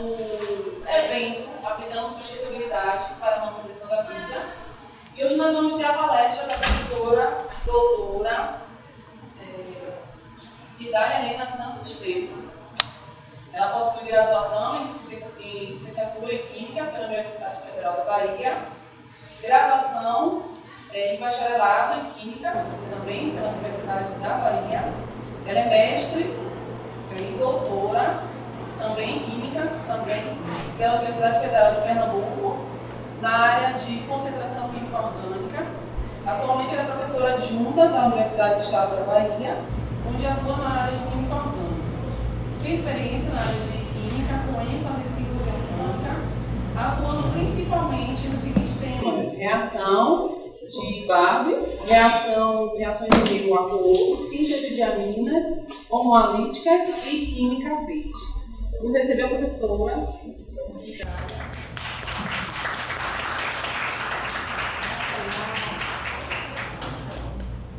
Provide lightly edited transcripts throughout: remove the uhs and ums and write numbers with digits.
evento Aplicando Sustentabilidade para a Manutenção da Vida. E hoje nós vamos ter a palestra da professora doutora Idália Helena Santos Estevam. Ela possui graduação em licenciatura em Química pela Universidade Federal da Bahia, graduação em bacharelado em Química também pela Universidade da Bahia. Ela é mestre e doutora também em Química, também pela Universidade Federal de Pernambuco, na área de concentração química orgânica. Atualmente ela é professora adjunta da Universidade do Estado da Bahia, onde atua na área de química orgânica. Tem experiência na área de química, com ênfase em síntese orgânica, atuando principalmente nos seguintes temas: reação de Barber, reações de meio aquoso, síntese de aminas, homoalíticas e química verde. Vamos receber a professora.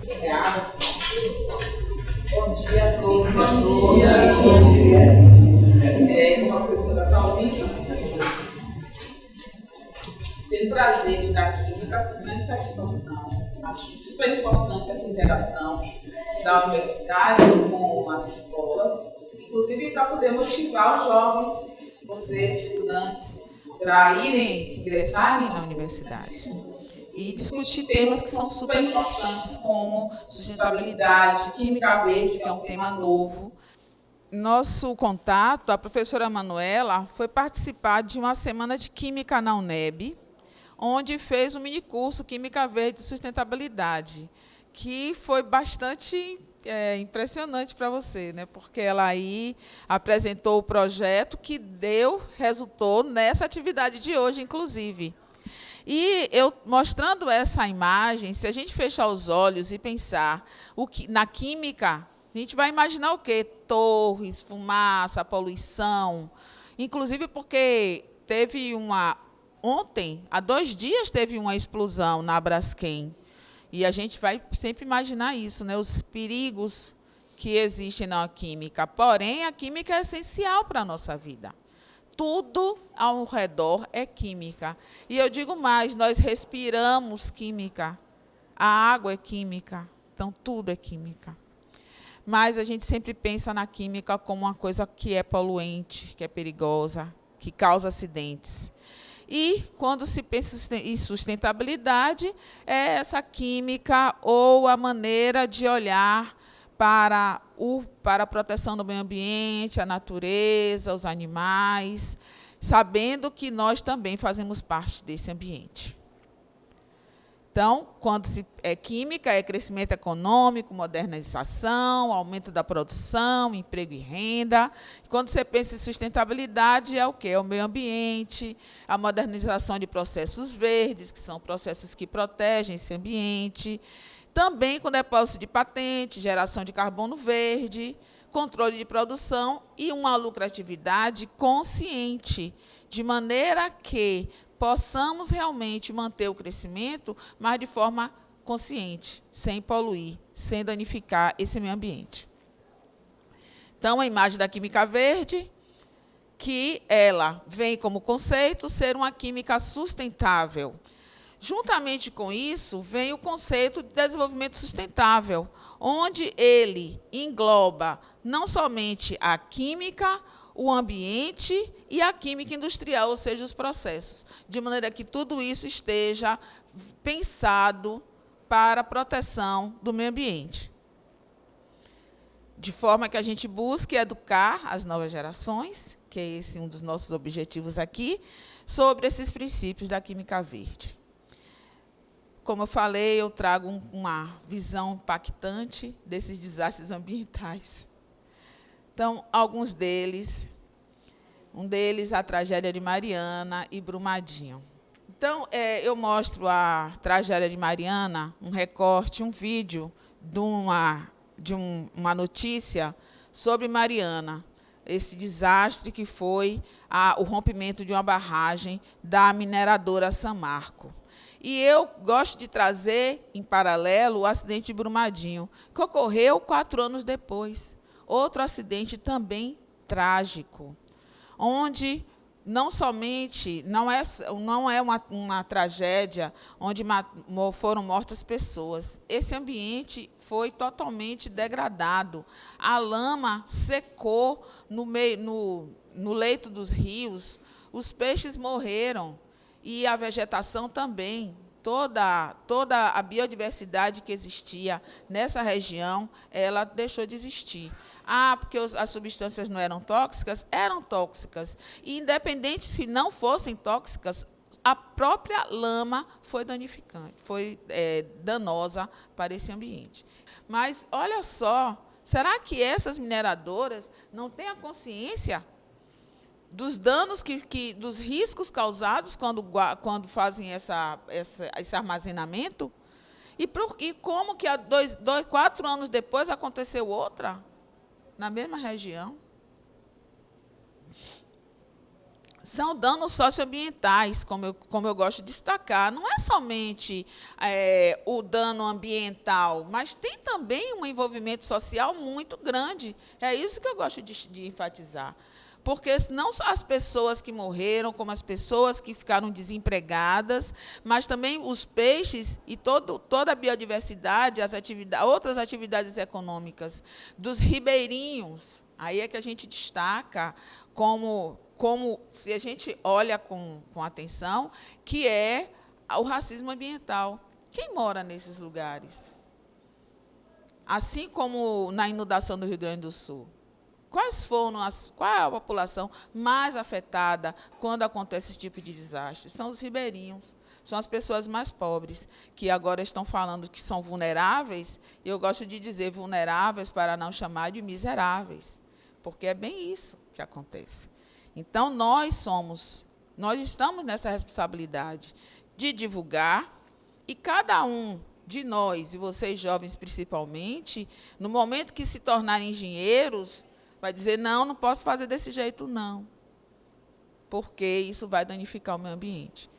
Obrigada. Bom dia a todos. Bom dia. Como a professora Paulina, tenho o prazer de estar aqui com essa grande satisfação. Acho super importante essa interação da universidade com as escolas, inclusive para poder motivar os jovens, vocês, estudantes, para ingressarem na universidade e discutir temas que são super importantes, como sustentabilidade, química verde, que é um tema novo. Nosso contato, a professora Manuela, foi participar de uma semana de Química na UNEB, onde fez um minicurso Química Verde e Sustentabilidade, que foi bastante impressionante para você, né? Porque ela aí apresentou o projeto que resultou nessa atividade de hoje, inclusive. E eu mostrando essa imagem, se a gente fechar os olhos e pensar na química, a gente vai imaginar o quê? Torres, fumaça, poluição. Inclusive porque ontem, há 2 dias, teve uma explosão na Braskem. E a gente vai sempre imaginar isso, né? Os perigos que existem na química. Porém, a química é essencial para a nossa vida. Tudo ao redor é química. E eu digo mais, nós respiramos química. A água é química. Então, tudo é química. Mas a gente sempre pensa na química como uma coisa que é poluente, que é perigosa, que causa acidentes. E, quando se pensa em sustentabilidade, é essa química ou a maneira de olhar para a proteção do meio ambiente, a natureza, os animais, sabendo que nós também fazemos parte desse ambiente. Então, quando é química, é crescimento econômico, modernização, aumento da produção, emprego e renda. Quando você pensa em sustentabilidade, é o quê? É o meio ambiente, a modernização de processos verdes, que são processos que protegem esse ambiente. Também com depósito de patente, geração de carbono verde, controle de produção e uma lucratividade consciente, de maneira que possamos realmente manter o crescimento, mas de forma consciente, sem poluir, sem danificar esse meio ambiente. Então, a imagem da química verde, que ela vem como conceito ser uma química sustentável. Juntamente com isso, vem o conceito de desenvolvimento sustentável, onde ele engloba não somente a química, o ambiente e a química industrial, ou seja, os processos, de maneira que tudo isso esteja pensado para a proteção do meio ambiente. De forma que a gente busque educar as novas gerações, que é esse um dos nossos objetivos aqui, sobre esses princípios da química verde. Como eu falei, eu trago uma visão impactante desses desastres ambientais. Então, alguns deles, um deles, a tragédia de Mariana e Brumadinho. Então, eu mostro a tragédia de Mariana, um recorte, um vídeo de uma notícia sobre Mariana, esse desastre que foi o rompimento de uma barragem da mineradora Samarco. E eu gosto de trazer, em paralelo, o acidente de Brumadinho, que ocorreu 4 anos depois. Outro acidente também trágico, onde não somente, não é uma tragédia onde foram mortas pessoas. Esse ambiente foi totalmente degradado. A lama secou no leito dos rios, os peixes morreram e a vegetação também. Toda a biodiversidade que existia nessa região, ela deixou de existir. Ah, porque as substâncias não eram tóxicas? Eram tóxicas. E, independente se não fossem tóxicas, a própria lama foi danificante, foi danosa para esse ambiente. Mas, olha só, será que essas mineradoras não têm a consciência dos danos, dos riscos causados quando fazem esse armazenamento? E como que 4 anos depois aconteceu outra? Na mesma região. São danos socioambientais, como eu gosto de destacar. Não é somente o dano ambiental, mas tem também um envolvimento social muito grande. É isso que eu gosto de enfatizar. Porque não só as pessoas que morreram, como as pessoas que ficaram desempregadas, mas também os peixes e toda a biodiversidade, outras atividades econômicas dos ribeirinhos. Aí é que a gente destaca como se a gente olha com atenção, que é o racismo ambiental. Quem mora nesses lugares? Assim como na inundação do Rio Grande do Sul. Qual é a população mais afetada quando acontece esse tipo de desastre? São os ribeirinhos, são as pessoas mais pobres, que agora estão falando que são vulneráveis, e eu gosto de dizer vulneráveis para não chamar de miseráveis, porque é bem isso que acontece. Então, nós estamos nessa responsabilidade de divulgar, e cada um de nós, e vocês jovens principalmente, no momento que se tornarem engenheiros, vai dizer, não posso fazer desse jeito, não, porque isso vai danificar o meio ambiente.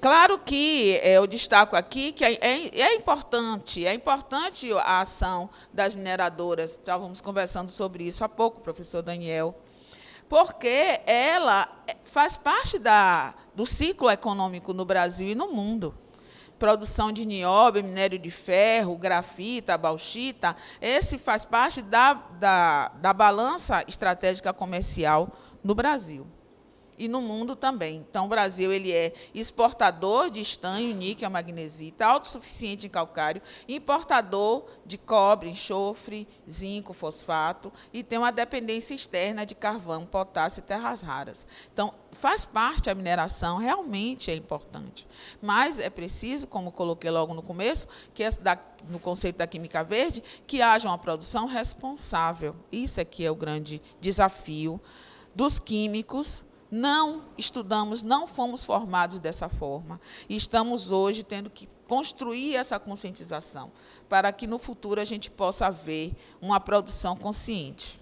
Claro que eu destaco aqui que é importante a ação das mineradoras. Estávamos conversando sobre isso há pouco, professor Daniel, porque ela faz parte do ciclo econômico no Brasil e no mundo. Produção de nióbio, minério de ferro, grafita, bauxita, esse faz parte da balança estratégica comercial no Brasil e no mundo também. Então, o Brasil ele é exportador de estanho, níquel, magnesita, autossuficiente em calcário, importador de cobre, enxofre, zinco, fosfato, e tem uma dependência externa de carvão, potássio e terras raras. Então, faz parte a mineração, realmente é importante. Mas é preciso, como coloquei logo no começo, que no conceito da química verde, que haja uma produção responsável. Isso aqui é o grande desafio dos químicos. Não estudamos, não fomos formados dessa forma. E estamos hoje tendo que construir essa conscientização, para que no futuro a gente possa ver uma produção consciente.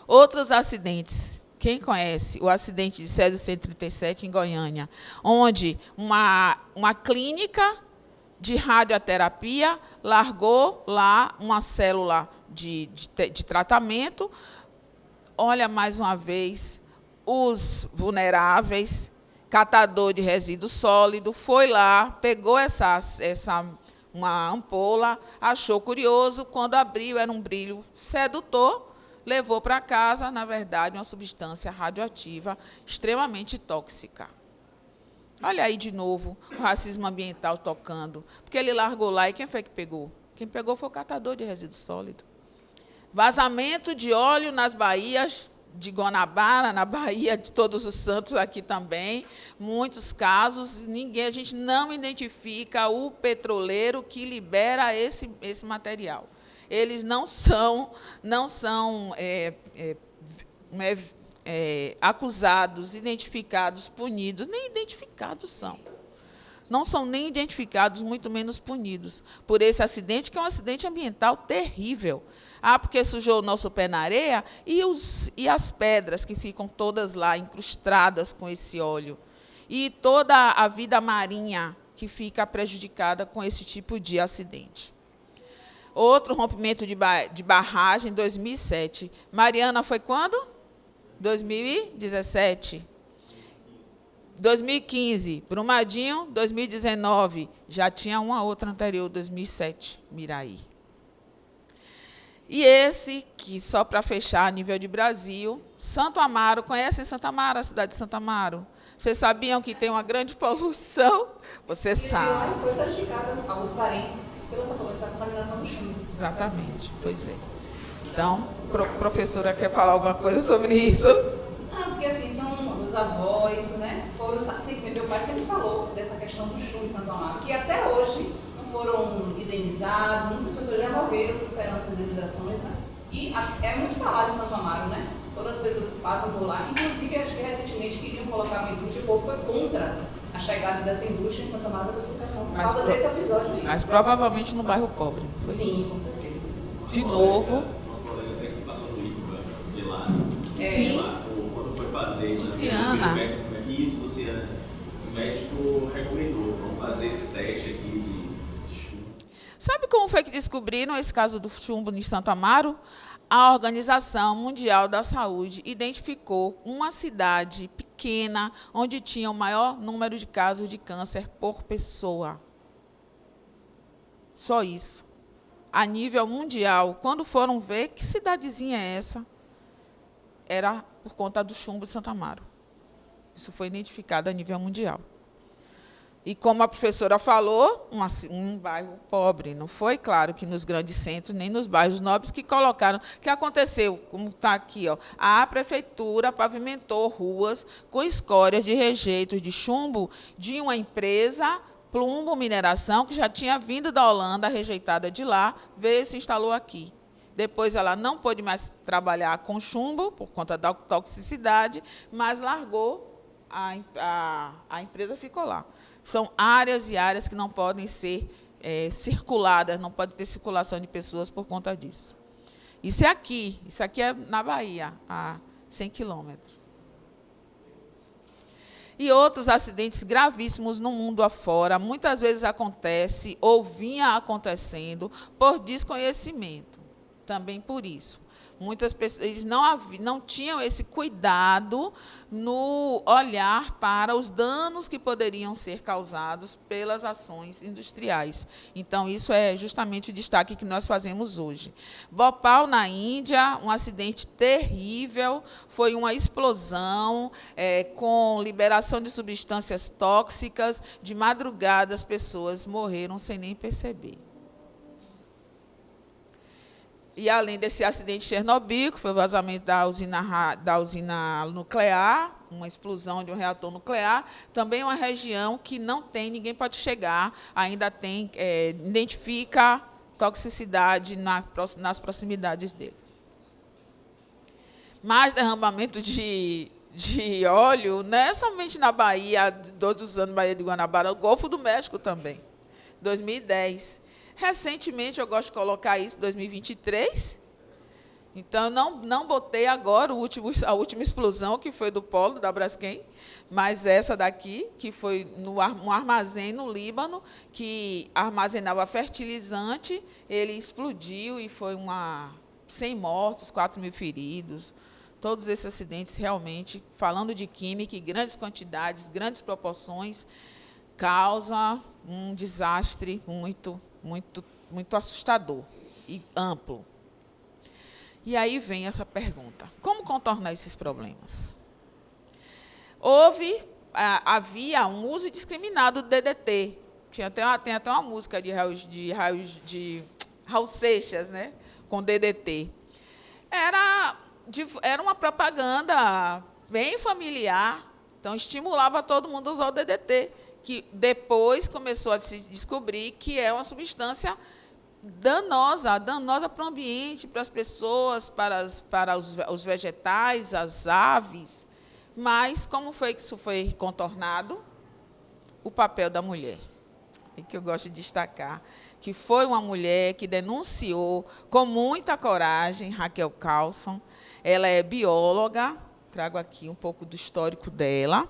Outros acidentes. Quem conhece o acidente de Césio 137 em Goiânia, onde uma clínica de radioterapia largou lá uma célula de tratamento. Olha, mais uma vez, os vulneráveis, catador de resíduo sólido, foi lá, pegou uma ampola, achou curioso, quando abriu, era um brilho sedutor, levou para casa, na verdade, uma substância radioativa extremamente tóxica. Olha aí de novo o racismo ambiental tocando, porque ele largou lá, e quem foi que pegou? Quem pegou foi o catador de resíduo sólido. Vazamento de óleo nas baías de Guanabara, na Bahia de Todos os Santos, aqui também, muitos casos, a gente não identifica o petroleiro que libera esse material. Eles não são acusados, identificados, punidos, nem identificados são. Não são nem identificados, muito menos punidos, por esse acidente, que é um acidente ambiental terrível. Porque sujou o nosso pé na areia, e as pedras que ficam todas lá incrustadas com esse óleo. E toda a vida marinha que fica prejudicada com esse tipo de acidente. Outro rompimento de barragem em 2007. Mariana foi quando? 2017. 2015, Brumadinho. 2019, já tinha uma outra anterior, 2007, Miraí. E esse, que só para fechar a nível de Brasil, Santo Amaro. Conhecem Santo Amaro, a cidade de Santo Amaro? Vocês sabiam que tem uma grande poluição? Você sabe. E foi prejudicada alguns parentes pela essa contaminação do chumbo. Exatamente, pois é. Então, professora, quer falar alguma coisa sobre isso? Ah, porque assim, são os avós, né? Foram, assim, meu pai sempre falou dessa questão do chumbo em Santo Amaro, que até hoje não foram indenizados, muitas pessoas já morreram esperando essas indenizações, né? E é muito falado em Santo Amaro, né? Todas as pessoas que passam por lá, inclusive acho que recentemente queriam colocar uma indústria, o povo foi contra a chegada dessa indústria em Santo Amaro da Purificação, por causa desse episódio aí. Mas provavelmente no bairro pobre. Sim, com certeza. De novo. Uma colega até que passou no IFBA de lá. Sim. Quando foi fazer, Luciana. como é que isso, Luciana? O médico recomendou, vamos fazer esse teste aqui de chumbo. Sabe como foi que descobriram esse caso do chumbo em Santo Amaro? A Organização Mundial da Saúde identificou uma cidade pequena onde tinha o maior número de casos de câncer por pessoa. Só isso. A nível mundial, quando foram ver que cidadezinha é essa, era por conta do chumbo de Santo Amaro. Isso foi identificado a nível mundial. E como a professora falou, um bairro pobre. Não foi, claro, que nos grandes centros, nem nos bairros nobres que colocaram. O que aconteceu? Como está aqui, ó, a prefeitura pavimentou ruas com escórias de rejeitos de chumbo de uma empresa, Plumbo Mineração, que já tinha vindo da Holanda, rejeitada de lá, veio e se instalou aqui. Depois ela não pôde mais trabalhar com chumbo, por conta da toxicidade, mas largou, a empresa ficou lá. São áreas e áreas que não podem ser circuladas, não pode ter circulação de pessoas por conta disso. Isso aqui é na Bahia, a 100 quilômetros. E outros acidentes gravíssimos no mundo afora, muitas vezes acontece ou vinha acontecendo por desconhecimento. Também por isso. Muitas pessoas eles não tinham esse cuidado no olhar para os danos que poderiam ser causados pelas ações industriais. Então, isso é justamente o destaque que nós fazemos hoje. Bhopal, na Índia, um acidente terrível, foi uma explosão com liberação de substâncias tóxicas. De madrugada, as pessoas morreram sem nem perceber. E, além desse acidente de Chernobyl, que foi o vazamento da usina nuclear, uma explosão de um reator nuclear, também é uma região que não tem, ninguém pode chegar, ainda tem, identifica toxicidade nas proximidades dele. Mais derramamento de óleo, não é somente na Bahia, todos os anos, Baía de Guanabara, o Golfo do México também, 2010. Recentemente, eu gosto de colocar isso, 2023. Então, não botei agora a última explosão, que foi do polo da Braskem, mas essa daqui, que foi um armazém no Líbano, que armazenava fertilizante, ele explodiu e foi 100 mortos, 4.000 feridos. Todos esses acidentes, realmente, falando de química, em grandes quantidades, grandes proporções, causa um desastre muito assustador e amplo. E aí vem essa pergunta: como contornar esses problemas? Havia um uso indiscriminado do DDT. Tem até uma música de Raul Seixas, né, com DDT. Era uma propaganda bem familiar, então estimulava todo mundo a usar o DDT, que depois começou a se descobrir que é uma substância danosa para o ambiente, para as pessoas, para os vegetais, as aves. Mas como foi que isso foi contornado? O papel da mulher, e que eu gosto de destacar, que foi uma mulher que denunciou com muita coragem, Raquel Carlson. Ela é bióloga, trago aqui um pouco do histórico dela.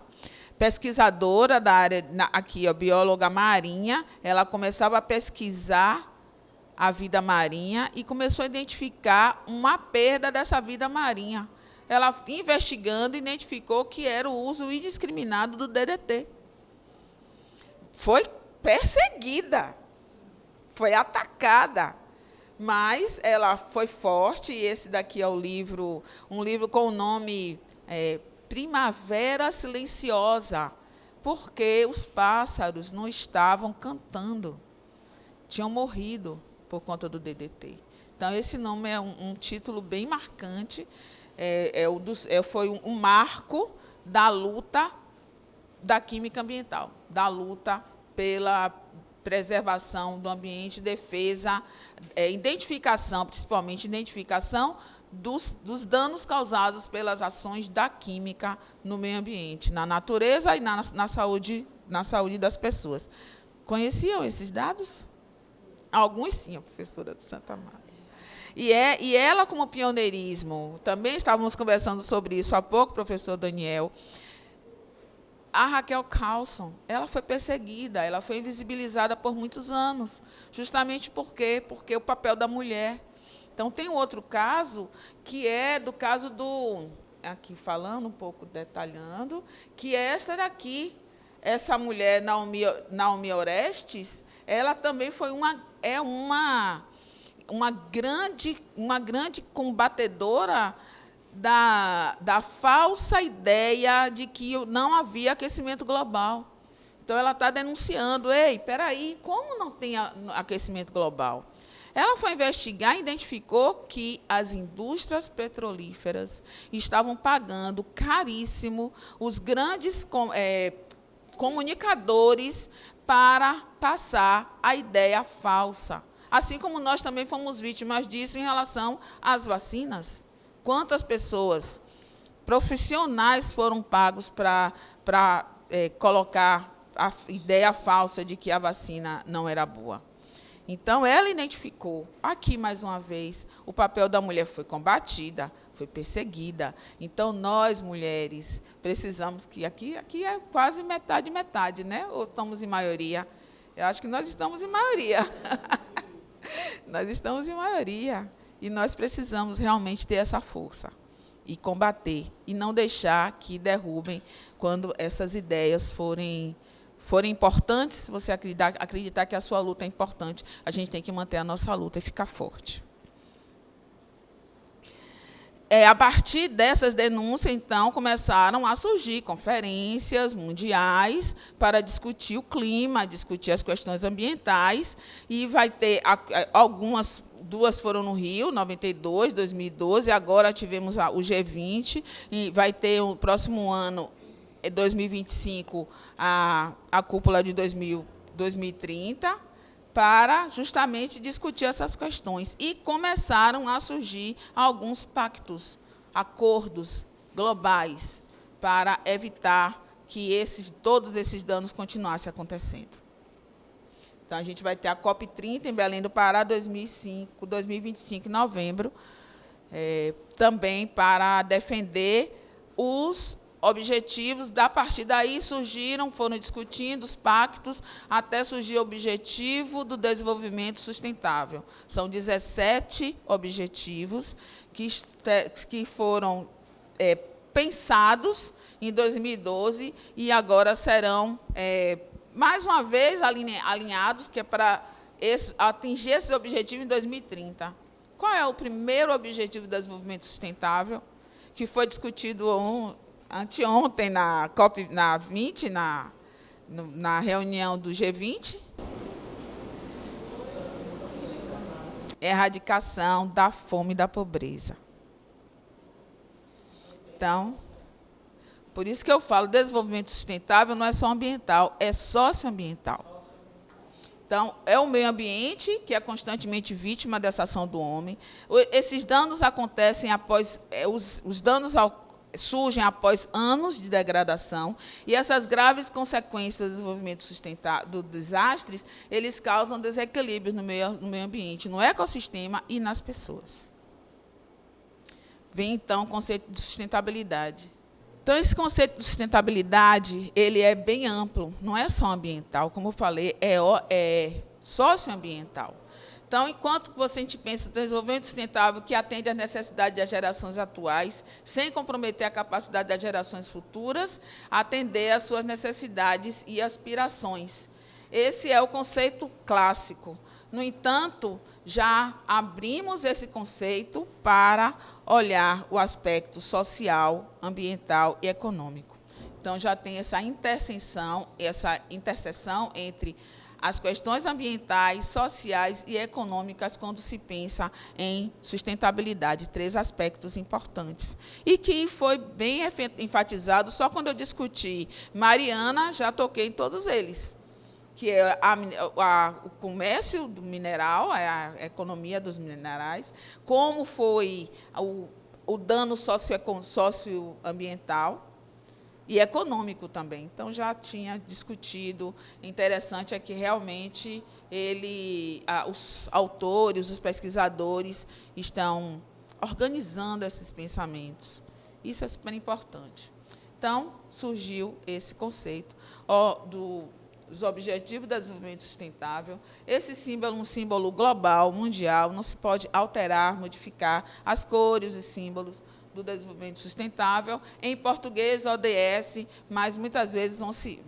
Pesquisadora da área, aqui, bióloga marinha, ela começava a pesquisar a vida marinha e começou a identificar uma perda dessa vida marinha. ela, investigando, identificou que era o uso indiscriminado do DDT. Foi perseguida, foi atacada, mas ela foi forte, e esse daqui é um livro com o nome Primavera Silenciosa, porque os pássaros não estavam cantando, tinham morrido por conta do DDT. Então, esse nome é um título bem marcante, foi um marco da luta da química ambiental, da luta pela preservação do ambiente, defesa, identificação, principalmente identificação dos danos causados pelas ações da química no meio ambiente, na natureza e na saúde das pessoas. Conheciam esses dados? Alguns sim, a professora de Santa Amaro. E ela, como pioneirismo, também estávamos conversando sobre isso há pouco, professor Daniel. A Raquel Carlson, ela foi perseguida, ela foi invisibilizada por muitos anos, justamente porque o papel da mulher. Então, tem um outro caso, que é do caso aqui falando um pouco, detalhando, que é esta daqui, essa mulher, Naomi Orestes, ela também foi uma grande combatedora da falsa ideia de que não havia aquecimento global. Então, ela está denunciando, espera aí, como não tem aquecimento global? Ela foi investigar e identificou que as indústrias petrolíferas estavam pagando caríssimo os grandes comunicadores para passar a ideia falsa. Assim como nós também fomos vítimas disso em relação às vacinas. Quantas pessoas, profissionais, foram pagos para colocar a ideia falsa de que a vacina não era boa? Então, ela identificou, aqui mais uma vez, o papel da mulher foi combatida, foi perseguida. Então, nós, mulheres, precisamos que... Aqui é quase metade, né? Ou estamos em maioria? Eu acho que nós estamos em maioria. Nós estamos em maioria. E nós precisamos realmente ter essa força e combater, e não deixar que derrubem quando essas ideias forem importantes. Se você acreditar que a sua luta é importante, a gente tem que manter a nossa luta e ficar forte. A partir dessas denúncias, então, começaram a surgir conferências mundiais para discutir o clima, discutir as questões ambientais, e vai ter duas foram no Rio, 92, 2012, agora tivemos o G20, e vai ter o próximo ano, 2025, a cúpula de 2030, para justamente discutir essas questões. E começaram a surgir alguns pactos, acordos globais, para evitar que todos esses danos continuassem acontecendo. Então, a gente vai ter a COP30 em Belém do Pará, 2025, em novembro, também para defender os objetivos. A partir daí foram discutindo os pactos, até surgir o objetivo do desenvolvimento sustentável. São 17 objetivos que foram pensados em 2012 e agora serão, mais uma vez, alinhados, que é para atingir esses objetivos em 2030. Qual é o primeiro objetivo do desenvolvimento sustentável, que foi discutido anteontem na COP20, na reunião do G20? Erradicação da fome e da pobreza. Então, por isso que eu falo, desenvolvimento sustentável não é só ambiental, é socioambiental. Então, é o meio ambiente que é constantemente vítima dessa ação do homem. Esses danos acontecem após... Os danos surgem após anos de degradação, e essas graves consequências do desenvolvimento sustentável, dos desastres, eles causam desequilíbrios no meio ambiente, no ecossistema e nas pessoas. Vem, então, o conceito de sustentabilidade. Então, esse conceito de sustentabilidade, ele é bem amplo, não é só ambiental, como eu falei, é socioambiental. Então, enquanto a gente pensa em desenvolvimento sustentável que atende às necessidades das gerações atuais, sem comprometer a capacidade das gerações futuras, atender às suas necessidades e aspirações. Esse é o conceito clássico. No entanto, já abrimos esse conceito para olhar o aspecto social, ambiental e econômico. Então, já tem essa interseção entre as questões ambientais, sociais e econômicas quando se pensa em sustentabilidade, 3 aspectos importantes. E que foi bem enfatizado, só quando eu discuti Mariana, já toquei em todos eles, que é o comércio do mineral, a economia dos minerais, como foi o dano socioambiental, e econômico também. Então, já tinha discutido. Interessante é que, realmente, os autores, os pesquisadores, estão organizando esses pensamentos. Isso é super importante. Então, surgiu esse conceito dos Objetivos de Desenvolvimento Sustentável. Esse símbolo é um símbolo global, mundial, não se pode alterar, modificar as cores, os símbolos do desenvolvimento sustentável, em português ODS, mas muitas vezes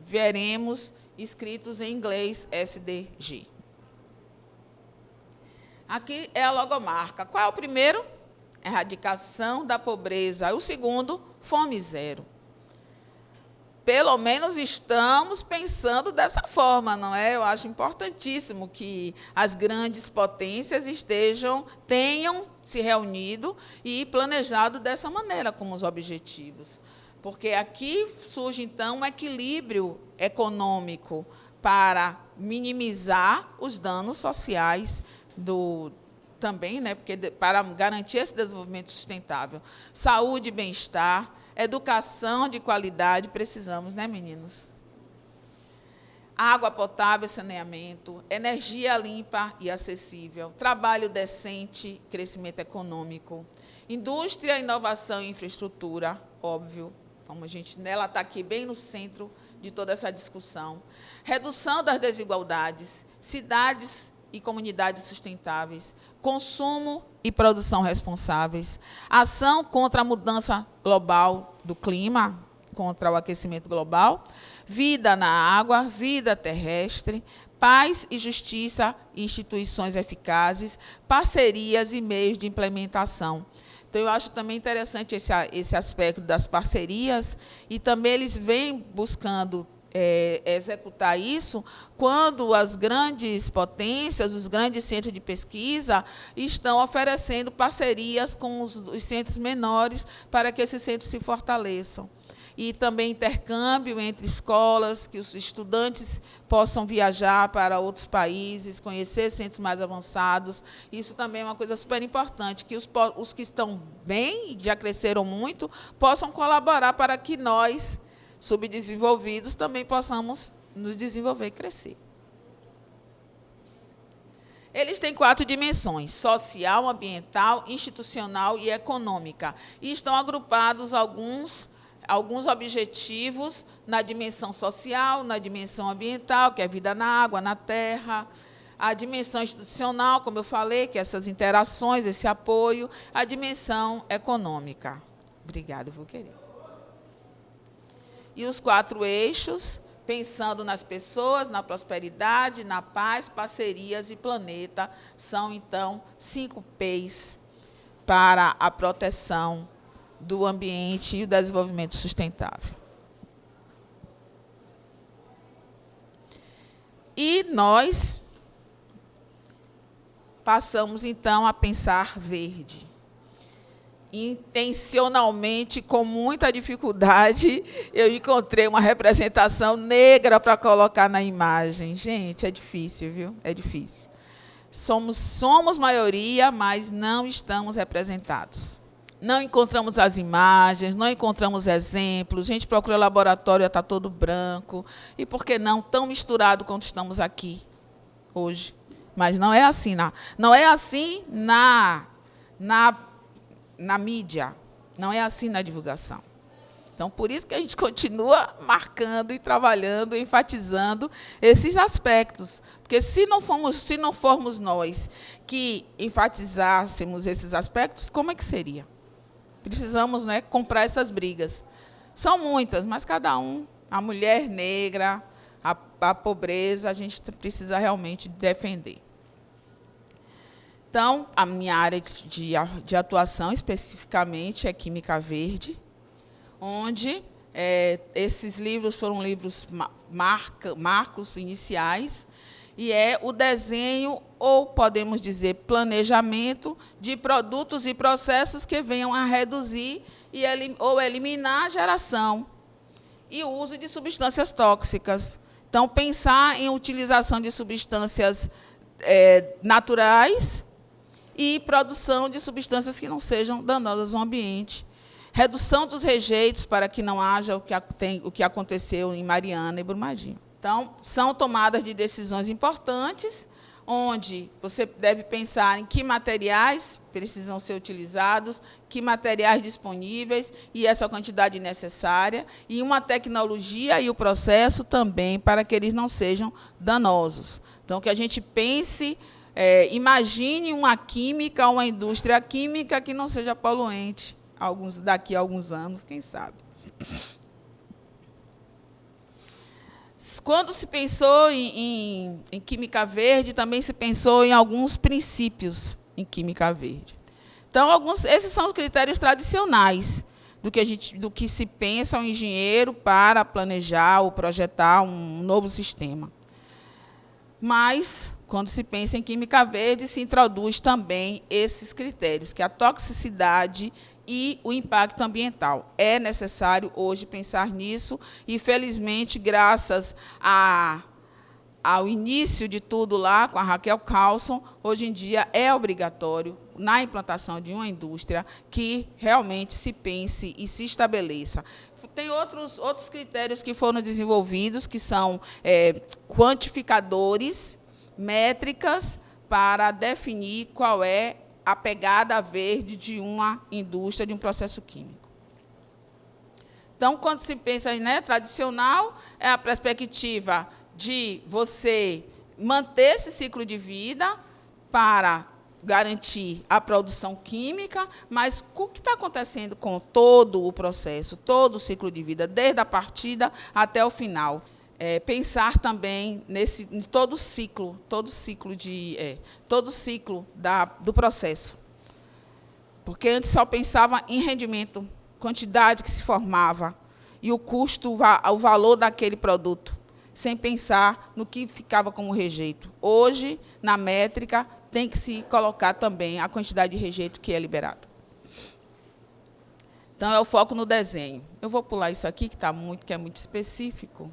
veremos escritos em inglês SDG. Aqui é a logomarca. Qual é o primeiro? Erradicação da pobreza. O segundo, fome zero. Pelo menos estamos pensando dessa forma, não é? Eu acho importantíssimo que as grandes potências tenham se reunido e planejado dessa maneira como os objetivos. Porque aqui surge, então, um equilíbrio econômico para minimizar os danos sociais também, né? Porque para garantir esse desenvolvimento sustentável. Saúde e bem-estar, educação de qualidade, precisamos, né, meninos? Água potável e saneamento, energia limpa e acessível, trabalho decente, crescimento econômico, indústria, inovação e infraestrutura, óbvio, ela está aqui bem no centro de toda essa discussão. Redução das desigualdades, cidades e comunidades sustentáveis, consumo e produção responsáveis, ação contra a mudança global do clima, contra o aquecimento global, vida na água, vida terrestre, paz e justiça, instituições eficazes, parcerias e meios de implementação. Então, eu acho também interessante esse aspecto das parcerias, e também eles vêm buscando executar isso quando as grandes potências, os grandes centros de pesquisa, estão oferecendo parcerias com os centros menores para que esses centros se fortaleçam. E também intercâmbio entre escolas, que os estudantes possam viajar para outros países, conhecer centros mais avançados. Isso também é uma coisa super importante, que os que estão bem e já cresceram muito possam colaborar para que nós, subdesenvolvidos, também possamos nos desenvolver e crescer. Eles têm 4 dimensões: social, ambiental, institucional e econômica. E estão agrupados alguns objetivos na dimensão social, na dimensão ambiental, que é a vida na água, na terra, a dimensão institucional, como eu falei, que é essas interações, esse apoio, a dimensão econômica. Obrigada, vou querer. E os 4 eixos, pensando nas pessoas, na prosperidade, na paz, parcerias e planeta, são, então, 5 P's para a proteção do ambiente e o desenvolvimento sustentável. E nós passamos, então, a pensar verde. Intencionalmente, com muita dificuldade, eu encontrei uma representação negra para colocar na imagem. Gente, é difícil, viu? É difícil. Somos maioria, mas não estamos representados. Não encontramos as imagens, não encontramos exemplos. A gente procura laboratório, está todo branco. E por que não tão misturado quanto estamos aqui hoje? Mas não é assim, não é assim na mídia, não é assim na divulgação. Então, por isso que a gente continua marcando e trabalhando, enfatizando esses aspectos. Porque se não formos nós que enfatizássemos esses aspectos, como é que seria? Precisamos, né, comprar essas brigas. São muitas, mas cada um, a mulher negra, a pobreza, a gente precisa realmente defender. Então, a minha área de atuação, especificamente, é Química Verde, onde esses livros foram livros marcos iniciais, e é o desenho, ou podemos dizer, planejamento de produtos e processos que venham a reduzir ou eliminar a geração e o uso de substâncias tóxicas. Então, pensar em utilização de substâncias naturais e produção de substâncias que não sejam danosas ao ambiente. Redução dos rejeitos para que não haja o que aconteceu em Mariana e Brumadinho. Então, são tomadas de decisões importantes, onde você deve pensar em que materiais precisam ser utilizados, que materiais disponíveis e essa quantidade necessária, e uma tecnologia e o processo também para que eles não sejam danosos. Então, que a gente pense, imagine uma química, uma indústria química que não seja poluente, daqui a alguns anos, quem sabe. Quando se pensou em Química Verde, também se pensou em alguns princípios em Química Verde. Então, esses são os critérios tradicionais do que se pensa um engenheiro para planejar ou projetar um novo sistema. Mas, quando se pensa em Química Verde, se introduz também esses critérios, que é a toxicidade e o impacto ambiental. É necessário hoje pensar nisso e, felizmente, graças ao início de tudo lá, com a Raquel Carlson, hoje em dia é obrigatório, na implantação de uma indústria, que realmente se pense e se estabeleça. Tem outros critérios que foram desenvolvidos, que são quantificadores, métricas, para definir qual é a pegada verde de uma indústria, de um processo químico. Então, quando se pensa em tradicional, é a perspectiva de você manter esse ciclo de vida para garantir a produção química, mas o que está acontecendo com todo o processo, todo o ciclo de vida, desde a partida até o final. Pensar também em todo o ciclo do processo. Porque antes só pensava em rendimento, quantidade que se formava e o custo, o valor daquele produto, sem pensar no que ficava como rejeito. Hoje, na métrica, tem que se colocar também a quantidade de rejeito que é liberado. Então, é o foco no desenho. Eu vou pular isso aqui, que é muito específico.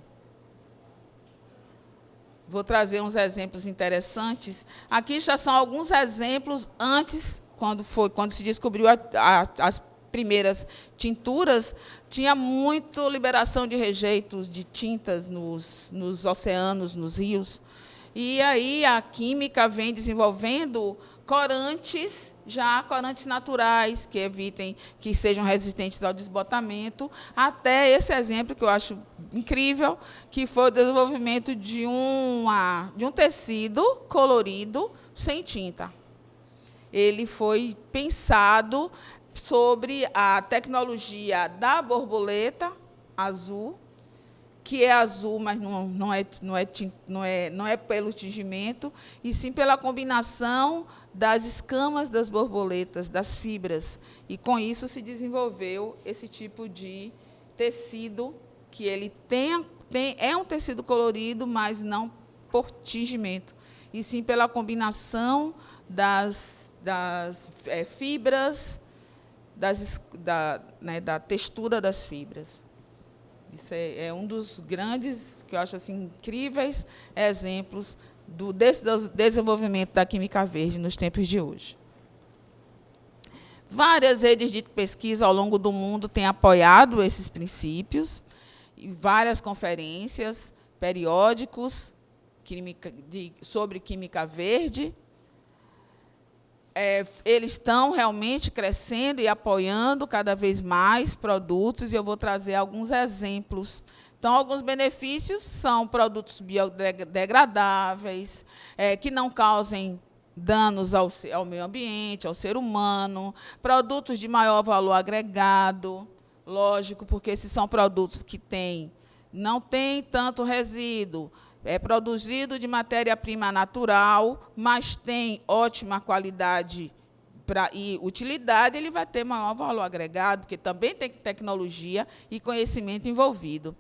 Vou trazer uns exemplos interessantes. Aqui já são alguns exemplos antes, quando se descobriu as primeiras tinturas, tinha muita liberação de rejeitos de tintas nos oceanos, nos rios. E aí a química vem desenvolvendo corantes naturais, que evitem, que sejam resistentes ao desbotamento, até esse exemplo que eu acho incrível, que foi o desenvolvimento de um tecido colorido sem tinta. Ele foi pensado sobre a tecnologia da borboleta azul, que é azul, mas não é pelo tingimento, e sim pela combinação das escamas das borboletas, das fibras. E, com isso, se desenvolveu esse tipo de tecido, que ele é um tecido colorido, mas não por tingimento, e sim pela combinação das fibras, da textura das fibras. Isso é um dos grandes, que eu acho assim, incríveis exemplos desse desenvolvimento da química verde nos tempos de hoje. Várias redes de pesquisa ao longo do mundo têm apoiado esses princípios, e várias conferências, periódicos sobre química verde. eles estão realmente crescendo e apoiando cada vez mais produtos, e eu vou trazer alguns exemplos. Então, alguns benefícios são produtos biodegradáveis, que não causem danos ao meio ambiente, ao ser humano, produtos de maior valor agregado, lógico, porque esses são produtos que não têm tanto resíduo, é produzido de matéria-prima natural, mas tem ótima qualidade e utilidade, ele vai ter maior valor agregado, porque também tem tecnologia e conhecimento envolvido.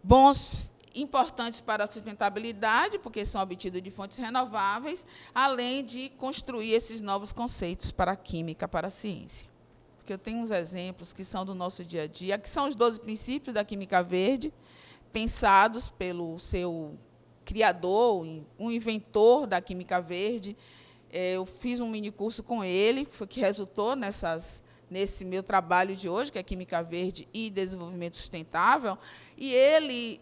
Bons, importantes para a sustentabilidade, porque são obtidos de fontes renováveis, além de construir esses novos conceitos para a química, para a ciência. Porque eu tenho uns exemplos que são do nosso dia a dia, que são os 12 princípios da química verde, pensados pelo seu criador, um inventor da química verde. Eu fiz um minicurso com ele, que resultou nesse meu trabalho de hoje, que é Química Verde e Desenvolvimento Sustentável, e ele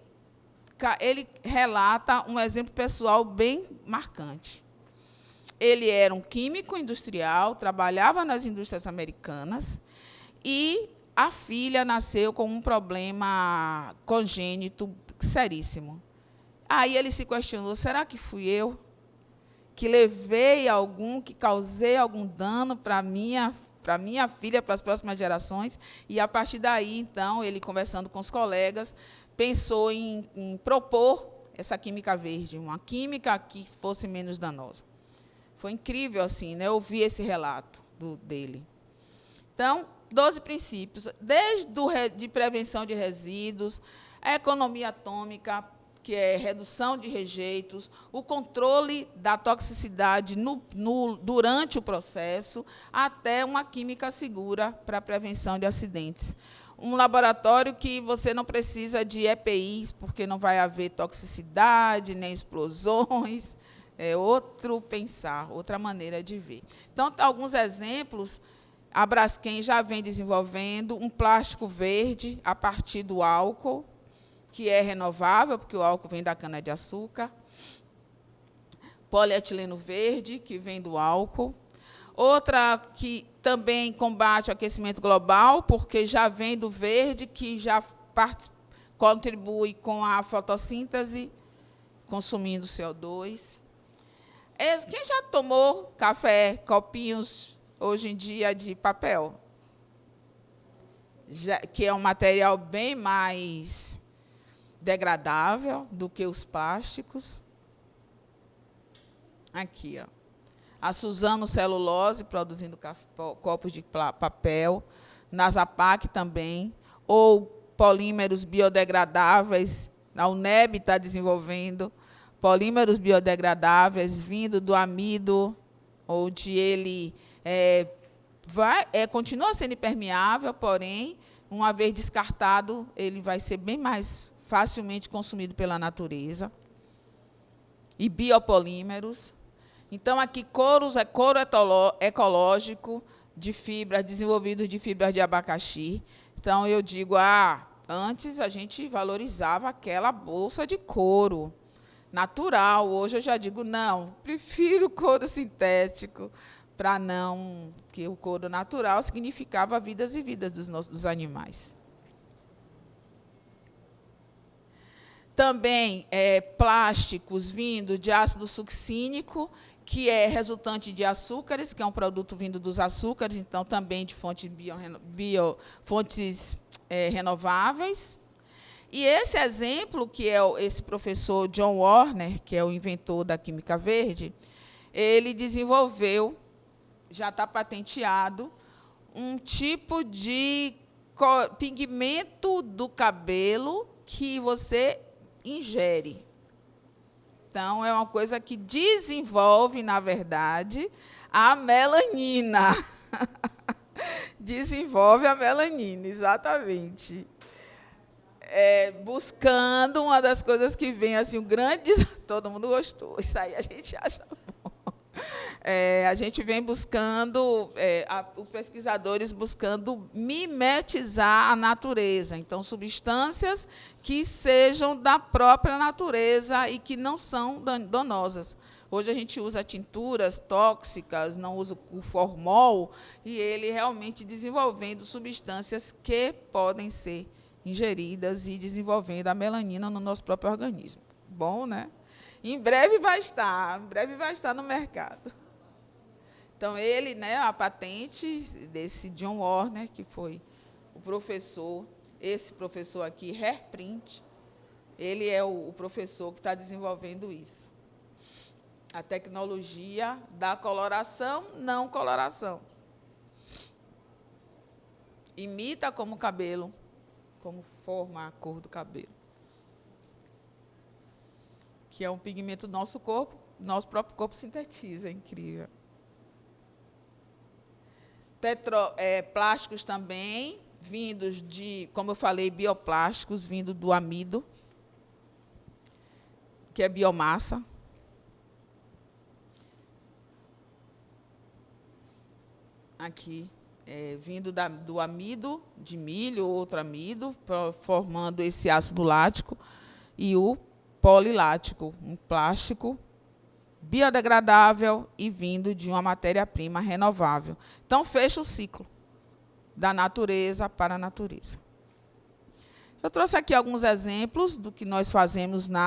relata um exemplo pessoal bem marcante. Ele era um químico industrial, trabalhava nas indústrias americanas, e a filha nasceu com um problema congênito seríssimo. Aí ele se questionou, será que fui eu que que causei algum dano para minha filha, para as próximas gerações? E, a partir daí, então, ele, conversando com os colegas, pensou em propor essa química verde, uma química que fosse menos danosa. Foi incrível, assim, né, ouvir esse relato dele. Então, 12 princípios, de prevenção de resíduos, a economia atômica, que é redução de rejeitos, o controle da toxicidade durante o processo, até uma química segura para a prevenção de acidentes. Um laboratório que você não precisa de EPIs, porque não vai haver toxicidade, nem explosões, é outro pensar, outra maneira de ver. Então, alguns exemplos, a Braskem já vem desenvolvendo um plástico verde a partir do álcool, que é renovável, porque o álcool vem da cana-de-açúcar. Polietileno verde, que vem do álcool. Outra que também combate o aquecimento global, porque já vem do verde, que já contribui com a fotossíntese, consumindo CO2. Quem já tomou café, copinhos, hoje em dia, de papel? Que é um material bem mais degradável do que os plásticos. Aqui, ó. A Suzano Celulose, produzindo copos de papel. Nasapac também. Ou polímeros biodegradáveis. A UNEB está desenvolvendo polímeros biodegradáveis vindo do amido, onde ele continua sendo impermeável, porém, uma vez descartado, ele vai ser bem mais facilmente consumido pela natureza. E biopolímeros. Então, aqui, couro ecológico de fibras, desenvolvidos de fibras de abacaxi. Então, eu digo, antes a gente valorizava aquela bolsa de couro natural. Hoje eu já digo, não, prefiro couro sintético, que o couro natural significava vidas e vidas dos animais. Também plásticos vindo de ácido succínico, que é resultante de açúcares, que é um produto vindo dos açúcares, então também de fontes renováveis. E esse exemplo, que é esse professor John Warner, que é o inventor da química verde, ele desenvolveu, já está patenteado, um tipo de pigmento do cabelo que você ingere. Então, é uma coisa que desenvolve, na verdade, a melanina. Desenvolve a melanina, exatamente. Buscando uma das coisas que vem, assim, todo mundo gostou, isso aí a gente acha bom. A gente vem buscando, os pesquisadores buscando mimetizar a natureza. Então, substâncias que sejam da própria natureza e que não são danosas. Hoje a gente usa tinturas tóxicas, não usa o formol, e ele realmente desenvolvendo substâncias que podem ser ingeridas e desenvolvendo a melanina no nosso próprio organismo. Bom, né? Em breve vai estar no mercado. Então, ele, né, a patente desse John Warner, que foi o professor, esse professor aqui, Herprint, ele é o professor que está desenvolvendo isso. A tecnologia da coloração, não coloração. Imita como cabelo, como forma a cor do cabelo. Que é um pigmento do nosso corpo, nosso próprio corpo sintetiza, é incrível. Plásticos também, vindos de, como eu falei, bioplásticos, vindo do amido, que é biomassa. Aqui, vindo do amido de milho, outro amido, formando esse ácido lático, e o polilático, um plástico biodegradável e vindo de uma matéria-prima renovável. Então, fecha o ciclo da natureza para a natureza. Eu trouxe aqui alguns exemplos do que nós fazemos no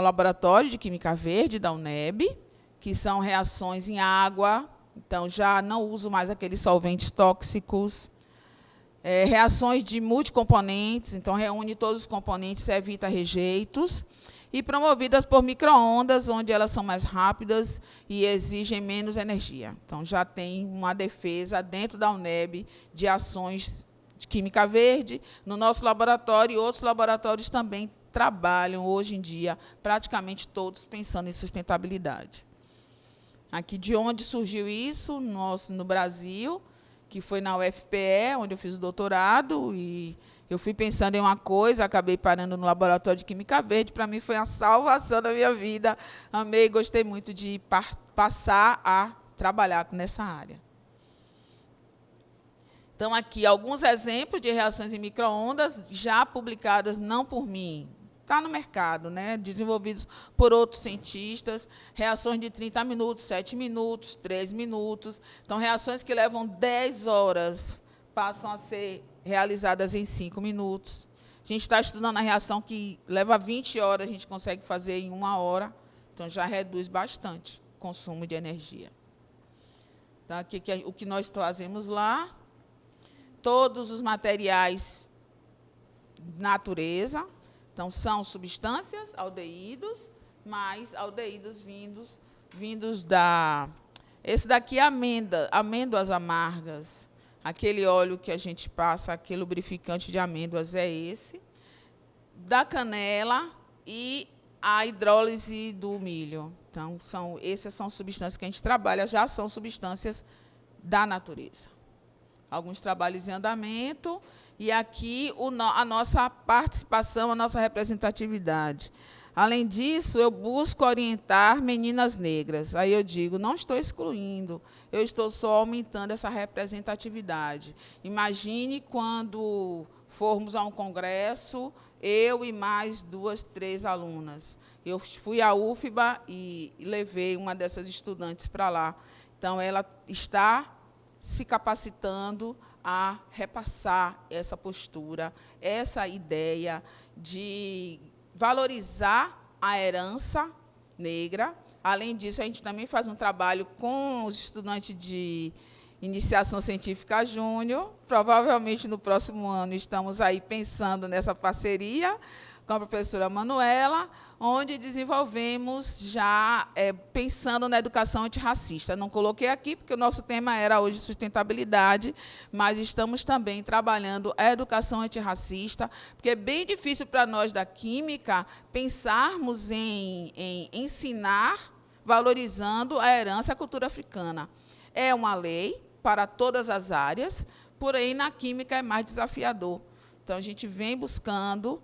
laboratório de Química Verde da UNEB, que são reações em água, então já não uso mais aqueles solventes tóxicos, reações de multicomponentes, então reúne todos os componentes, evita rejeitos, e promovidas por micro-ondas, onde elas são mais rápidas e exigem menos energia. Então, já tem uma defesa dentro da UNEB de ações de Química Verde, no nosso laboratório, e outros laboratórios também trabalham, hoje em dia, praticamente todos pensando em sustentabilidade. Aqui, de onde surgiu isso? No Brasil, que foi na UFPE, onde eu fiz o doutorado, e eu fui pensando em uma coisa, acabei parando no laboratório de Química Verde, para mim foi a salvação da minha vida. Amei, gostei muito de passar a trabalhar nessa área. Então, aqui, alguns exemplos de reações em micro-ondas, já publicadas, não por mim, está no mercado, né? Desenvolvidos por outros cientistas, reações de 30 minutos, 7 minutos, 3 minutos. Então, reações que levam 10 horas passam a ser realizadas em 5 minutos. A gente está estudando a reação que leva 20 horas, a gente consegue fazer em 1 hora, então já reduz bastante o consumo de energia. Então, aqui, o que nós fazemos lá, todos os materiais natureza, então são substâncias, aldeídos, mais aldeídos vindos da... Esse daqui é amêndoas amargas. Aquele óleo que a gente passa, aquele lubrificante de amêndoas é esse, da canela e a hidrólise do milho. Então, essas são substâncias que a gente trabalha, já são substâncias da natureza. Alguns trabalhos em andamento, e aqui a nossa participação, a nossa representatividade. Além disso, eu busco orientar meninas negras. Aí eu digo, não estou excluindo, eu estou só aumentando essa representatividade. Imagine quando formos a um congresso, eu e mais 2, 3 alunas. Eu fui à UFBA e levei uma dessas estudantes para lá. Então, ela está se capacitando a repassar essa postura, essa ideia de valorizar a herança negra. Além disso, a gente também faz um trabalho com os estudantes de iniciação científica júnior. Provavelmente, no próximo ano, estamos aí pensando nessa parceria com a professora Manuela, onde desenvolvemos já, pensando na educação antirracista. Não coloquei aqui, porque o nosso tema era hoje sustentabilidade, mas estamos também trabalhando a educação antirracista, porque é bem difícil para nós da química pensarmos em ensinar, valorizando a herança e a cultura africana. É uma lei para todas as áreas, porém, na química é mais desafiador. Então, a gente vem buscando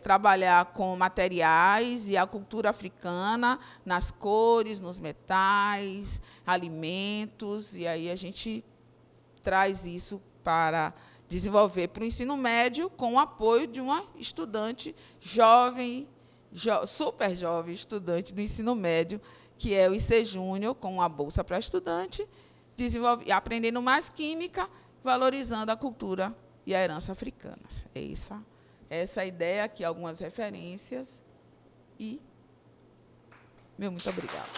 trabalhar com materiais e a cultura africana nas cores, nos metais, alimentos, e aí a gente traz isso para desenvolver para o ensino médio com o apoio de uma estudante jovem super jovem estudante do ensino médio, que é o IC Júnior, com uma bolsa para estudante, aprendendo mais química, valorizando a cultura e a herança africanas. É essa a ideia, aqui algumas referências. E muito obrigada.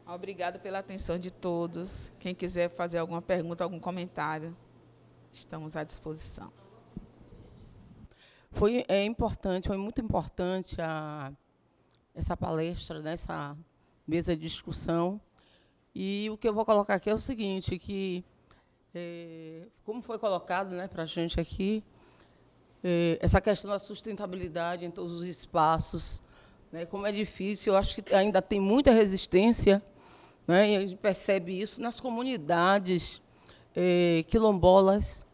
Obrigada pela atenção de todos. Quem quiser fazer alguma pergunta, algum comentário, estamos à disposição. Foi muito importante essa palestra, essa mesa de discussão. E o que eu vou colocar aqui é o seguinte, que, como foi colocado, para a gente aqui, essa questão da sustentabilidade em todos os espaços, como é difícil, eu acho que ainda tem muita resistência, e a gente percebe isso nas comunidades quilombolas,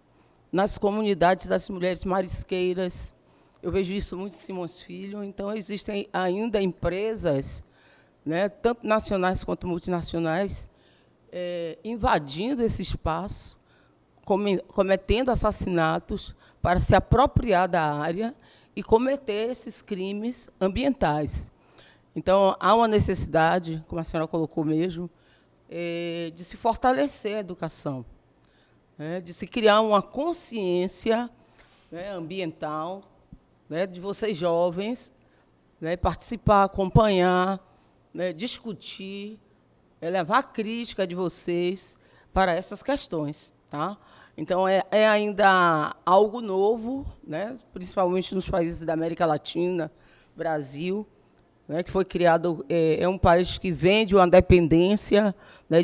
nas comunidades das mulheres marisqueiras. Eu vejo isso muito em Simões Filho. Então, existem ainda empresas, tanto nacionais quanto multinacionais, invadindo esse espaço, cometendo assassinatos para se apropriar da área e cometer esses crimes ambientais. Então, há uma necessidade, como a senhora colocou mesmo, de se fortalecer a educação, de se criar uma consciência ambiental, de vocês jovens, participar, acompanhar, discutir, levar a crítica de vocês para essas questões. Tá? Então, é ainda algo novo, principalmente nos países da América Latina, Brasil, que foi criado, é um país que vem de uma dependência,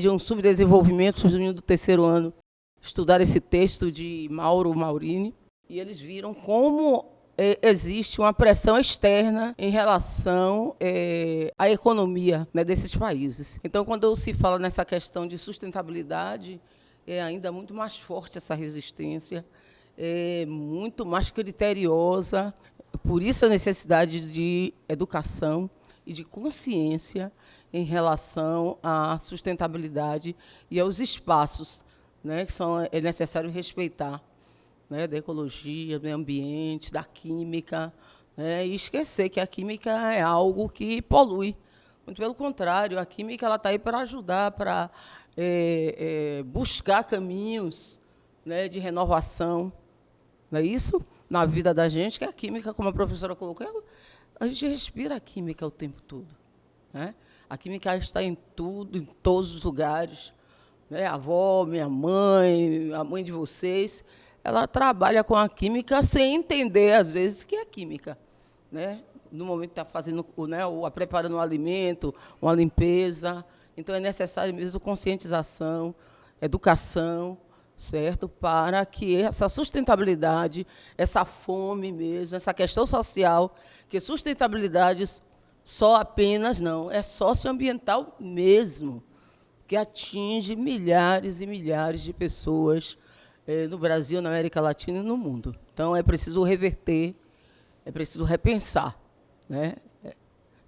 de um subdesenvolvimento, surgindo do terceiro ano, estudar esse texto de Mauro Maurini, e eles viram como existe uma pressão externa em relação à economia desses países. Então, quando se fala nessa questão de sustentabilidade, é ainda muito mais forte essa resistência, muito mais criteriosa. Por isso a necessidade de educação e de consciência em relação à sustentabilidade e aos espaços, que é necessário respeitar, da ecologia, do meio ambiente, da química, e esquecer que a química é algo que polui. Muito pelo contrário, a química está aí para ajudar, para buscar caminhos de renovação. Não é isso? Na vida da gente, que a química, como a professora colocou, a gente respira a química o tempo todo. A química está em tudo, em todos os lugares. A avó, minha mãe, a mãe de vocês, ela trabalha com a química sem entender, às vezes, que é química. No momento que está fazendo, ou preparando um alimento, uma limpeza. Então, é necessário mesmo conscientização, educação, certo? Para que essa sustentabilidade, essa fome mesmo, essa questão social, que sustentabilidade só apenas não, é socioambiental mesmo, que atinge milhares e milhares de pessoas no Brasil, na América Latina e no mundo. Então, é preciso reverter, é preciso repensar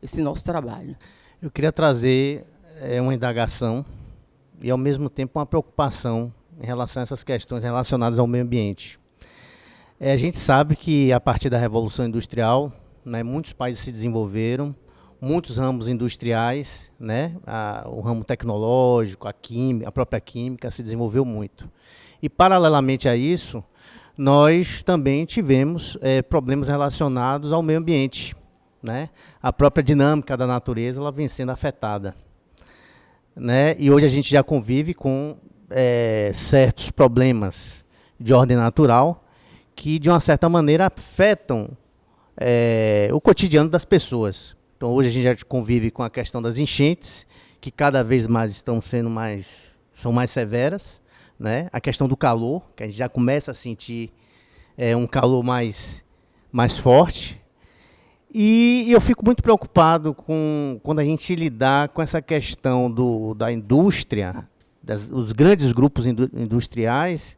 esse nosso trabalho. Eu queria trazer uma indagação e, ao mesmo tempo, uma preocupação em relação a essas questões relacionadas ao meio ambiente. A gente sabe que, a partir da Revolução Industrial, muitos países se desenvolveram, muitos ramos industriais, o ramo tecnológico, a própria química se desenvolveu muito. E, paralelamente a isso, nós também tivemos problemas relacionados ao meio ambiente. A própria dinâmica da natureza ela vem sendo afetada. E hoje a gente já convive com certos problemas de ordem natural que, de uma certa maneira, afetam o cotidiano das pessoas. Então, hoje a gente já convive com a questão das enchentes, que cada vez mais são mais severas. A questão do calor, que a gente já começa a sentir um calor mais forte. E eu fico muito preocupado quando a gente lidar com essa questão da indústria, os grandes grupos industriais,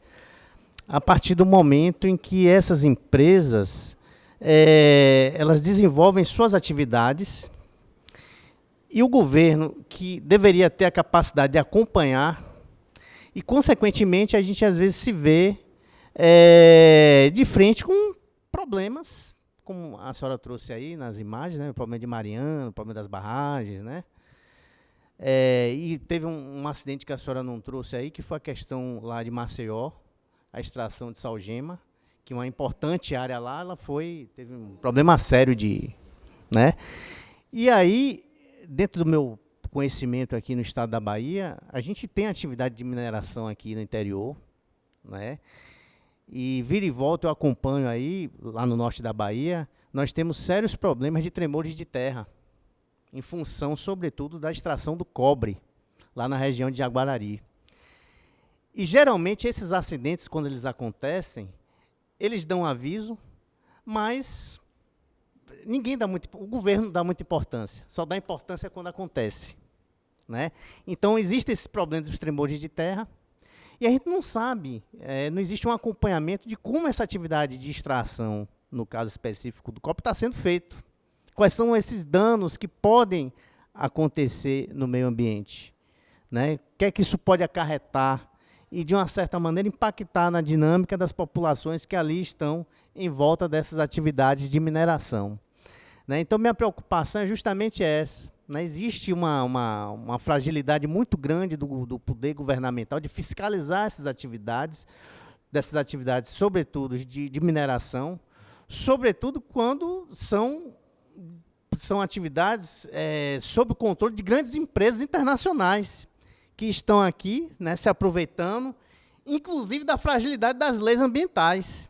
a partir do momento em que essas empresas elas desenvolvem suas atividades e o governo, que deveria ter a capacidade de acompanhar, e, consequentemente, a gente às vezes se vê de frente com problemas, como a senhora trouxe aí nas imagens, né, o problema de Mariana, o problema das barragens, né? E teve um acidente que a senhora não trouxe aí, que foi a questão lá de Maceió, a extração de salgema, que uma importante área lá, teve um problema sério né? E aí, dentro do meu conhecimento aqui no estado da Bahia, a gente tem atividade de mineração aqui no interior, né? E vira e volta eu acompanho aí, lá no norte da Bahia, nós temos sérios problemas de tremores de terra, em função, sobretudo, da extração do cobre, lá na região de Jaguarari. E, geralmente, esses acidentes, quando eles acontecem, eles dão aviso, mas o governo não dá muita importância, só dá importância quando acontece, né? Então, existe esse problema dos tremores de terra, e a gente não sabe, não existe um acompanhamento de como essa atividade de extração, no caso específico do cobre, está sendo feito. Quais são esses danos que podem acontecer no meio ambiente, né? O que é que isso pode acarretar e, de uma certa maneira, impactar na dinâmica das populações que ali estão em volta dessas atividades de mineração, né? Então, minha preocupação é justamente essa, né? Existe uma fragilidade muito grande do poder governamental de fiscalizar dessas atividades, sobretudo de mineração, sobretudo quando são atividades sob o controle de grandes empresas internacionais que estão aqui, né, se aproveitando, inclusive da fragilidade das leis ambientais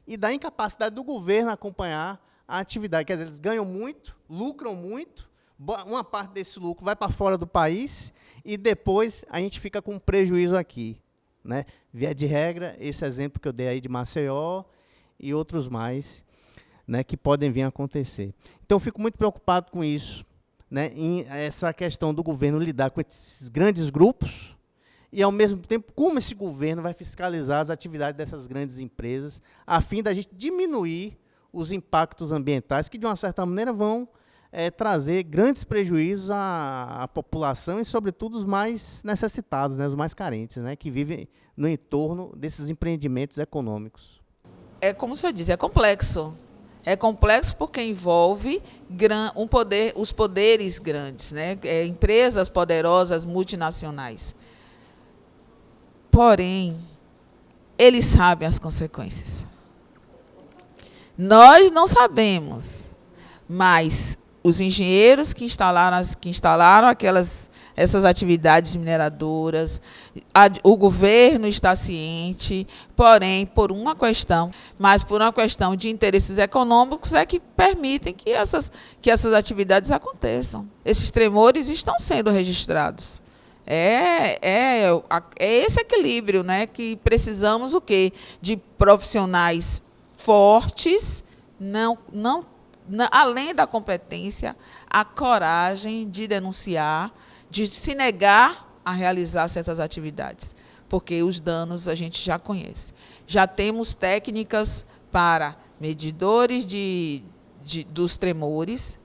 e da incapacidade do governo acompanhar a atividade. Quer dizer, eles ganham muito, lucram muito, uma parte desse lucro vai para fora do país e depois a gente fica com um prejuízo aqui, né? Via de regra, esse exemplo que eu dei aí de Maceió e outros mais, né, que podem vir a acontecer. Então, eu fico muito preocupado com isso, né, em essa questão do governo lidar com esses grandes grupos e, ao mesmo tempo, como esse governo vai fiscalizar as atividades dessas grandes empresas, a fim da gente diminuir os impactos ambientais que, de uma certa maneira, vão trazer grandes prejuízos à população e, sobretudo, os mais necessitados, né, os mais carentes, né, que vivem no entorno desses empreendimentos econômicos. Como o senhor diz, é complexo. É complexo porque envolve os poderes grandes, né? Empresas poderosas, multinacionais. Porém, eles sabem as consequências. Nós não sabemos, mas os engenheiros que instalaram essas atividades mineradoras, o governo está ciente, porém, por uma questão de interesses econômicos, é que permitem que essas atividades aconteçam. Esses tremores estão sendo registrados. É esse equilíbrio, né, que precisamos o quê? De profissionais fortes, além da competência, a coragem de denunciar, de se negar a realizar certas atividades, porque os danos a gente já conhece. Já temos técnicas para medidores dos tremores,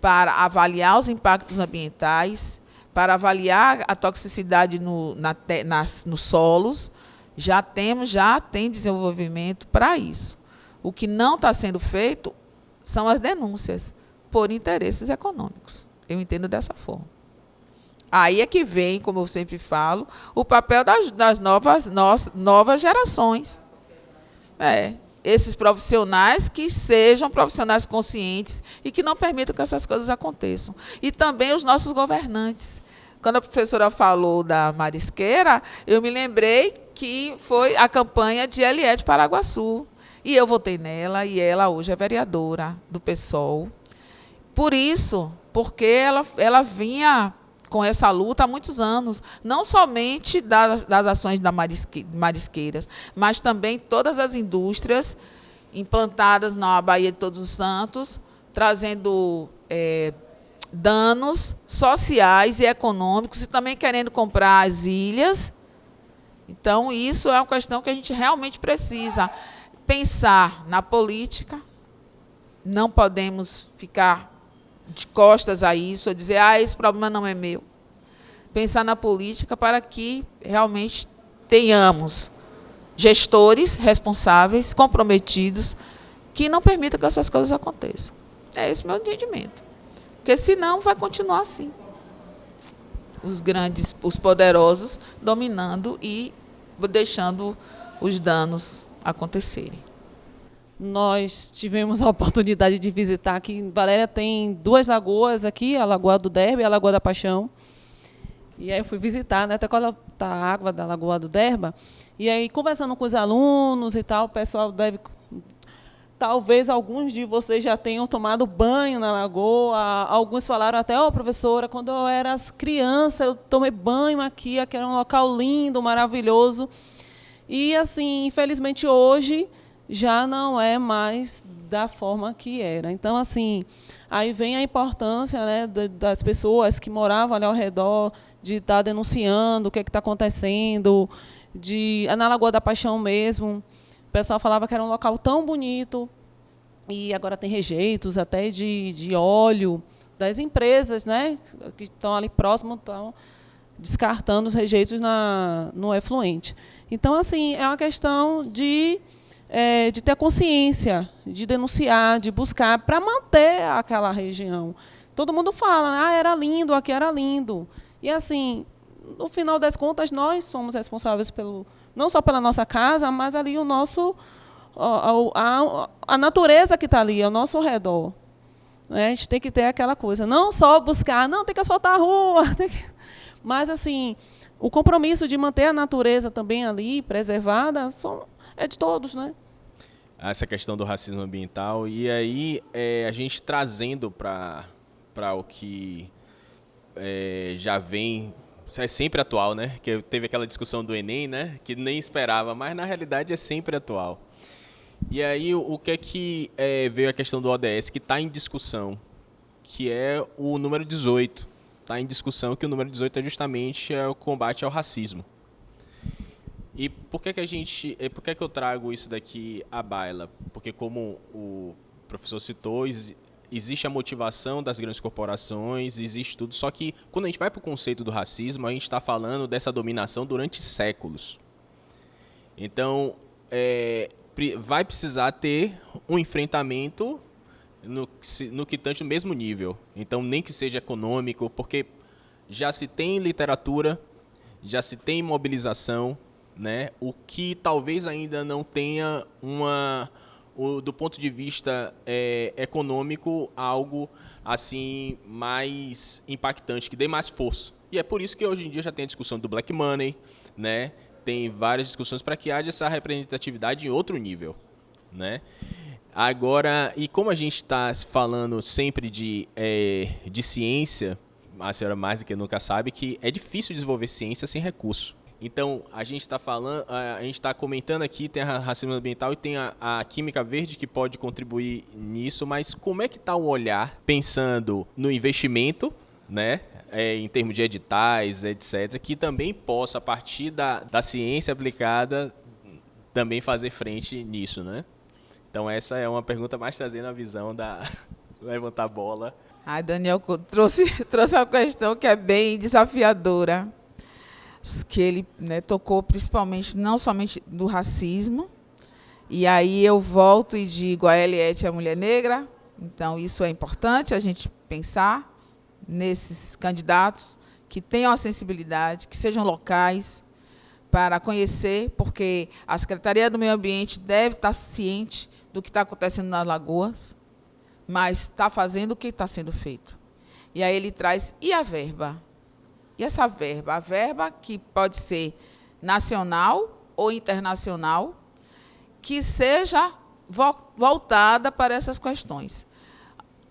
para avaliar os impactos ambientais, para avaliar a toxicidade nos solos. Já tem desenvolvimento para isso. O que não está sendo feito são as denúncias por interesses econômicos. Eu entendo dessa forma. Aí é que vem, como eu sempre falo, o papel das novas gerações. Esses profissionais que sejam profissionais conscientes e que não permitam que essas coisas aconteçam. E também os nossos governantes. Quando a professora falou da marisqueira, eu me lembrei que foi a campanha de Eliette Paraguaçu. E eu votei nela, e ela hoje é vereadora do PSOL. Por isso, porque ela vinha com essa luta há muitos anos, não somente das ações da Marisqueiras, mas também todas as indústrias implantadas na Baía de Todos os Santos, trazendo danos sociais e econômicos e também querendo comprar as ilhas. Então, isso é uma questão que a gente realmente precisa pensar na política. Não podemos ficar de costas a isso, ou dizer, esse problema não é meu. Pensar na política para que realmente tenhamos gestores responsáveis, comprometidos, que não permitam que essas coisas aconteçam. É esse o meu entendimento. Porque senão vai continuar assim. Os grandes, os poderosos, dominando e deixando os danos acontecerem. Nós tivemos a oportunidade de visitar aqui. Em Valéria tem 2 lagoas aqui, a Lagoa do Derba e a Lagoa da Paixão. E aí eu fui visitar, né, até quando a água da Lagoa do Derba. E aí, conversando com os alunos e tal, o pessoal deve... Talvez alguns de vocês já tenham tomado banho na lagoa. Alguns falaram até, professora, quando eu era criança, eu tomei banho aqui era um local lindo, maravilhoso. E, assim, infelizmente, hoje já não é mais da forma que era. Então, assim, aí vem a importância, né, das pessoas que moravam ali ao redor, de estar denunciando o que está acontecendo, na Lagoa da Paixão mesmo. O pessoal falava que era um local tão bonito, e agora tem rejeitos até de óleo das empresas, né, que estão ali próximo, estão descartando os rejeitos no efluente. Então, assim, é uma questão de ter consciência, de denunciar, de buscar, para manter aquela região. Todo mundo fala, né, era lindo, aqui era lindo. E, assim, no final das contas, nós somos responsáveis não só pela nossa casa, mas ali o nosso, a natureza que está ali, ao nosso redor. A gente tem que ter aquela coisa, não só buscar, não, tem que asfaltar a rua, mas, assim, o compromisso de manter a natureza também ali, preservada, é de todos, né? Essa questão do racismo ambiental. E aí, a gente trazendo para o que já vem... É sempre atual, né? Que teve aquela discussão do Enem, né? Que nem esperava, mas na realidade é sempre atual. E aí o que é que veio a questão do ODS, que está em discussão, que é o número 18. Está em discussão que o número 18 é justamente o combate ao racismo. E por que eu trago isso daqui à baila? Porque, como o professor citou, existe a motivação das grandes corporações, existe tudo. Só que, quando a gente vai para o conceito do racismo, a gente está falando dessa dominação durante séculos. Então, vai precisar ter um enfrentamento no que tange no mesmo nível. Então, nem que seja econômico, porque já se tem literatura, já se tem mobilização, né? O que talvez ainda não tenha do ponto de vista econômico, algo assim mais impactante, que dê mais força. E é por isso que hoje em dia já tem a discussão do black money, né? Tem várias discussões para que haja essa representatividade em outro nível, né? Agora, e como a gente está falando sempre de ciência, a senhora mais do que nunca sabe que é difícil desenvolver ciência sem recurso. Então, a gente está comentando aqui, tem a racismo ambiental e tem a química verde que pode contribuir nisso, mas como é que está o olhar pensando no investimento, né, em termos de editais, etc., que também possa, a partir da ciência aplicada, também fazer frente nisso, né? Então, essa é uma pergunta mais trazendo a visão da levantar a bola. Daniel trouxe uma questão que é bem desafiadora, que ele, né, tocou principalmente, não somente do racismo, e aí eu volto e digo, a Eliette é a mulher negra, então isso é importante a gente pensar nesses candidatos que tenham a sensibilidade, que sejam locais, para conhecer, porque a Secretaria do Meio Ambiente deve estar ciente do que está acontecendo nas lagoas, mas está fazendo o que está sendo feito. E aí ele traz, e a verba? E essa verba? A verba que pode ser nacional ou internacional, que seja voltada para essas questões.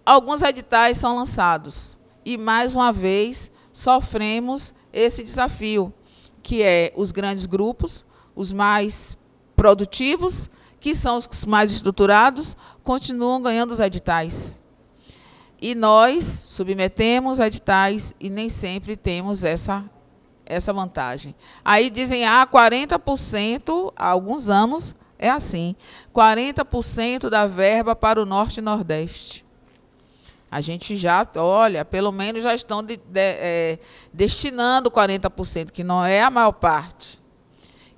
Alguns editais são lançados, e, mais uma vez, sofremos esse desafio, que é os grandes grupos, os mais produtivos, que são os mais estruturados, continuam ganhando os editais. E nós submetemos editais e nem sempre temos essa vantagem. Aí dizem, 40%, há alguns anos, é assim, 40% da verba para o Norte e Nordeste. A gente já, olha, pelo menos já estão destinando 40%, que não é a maior parte.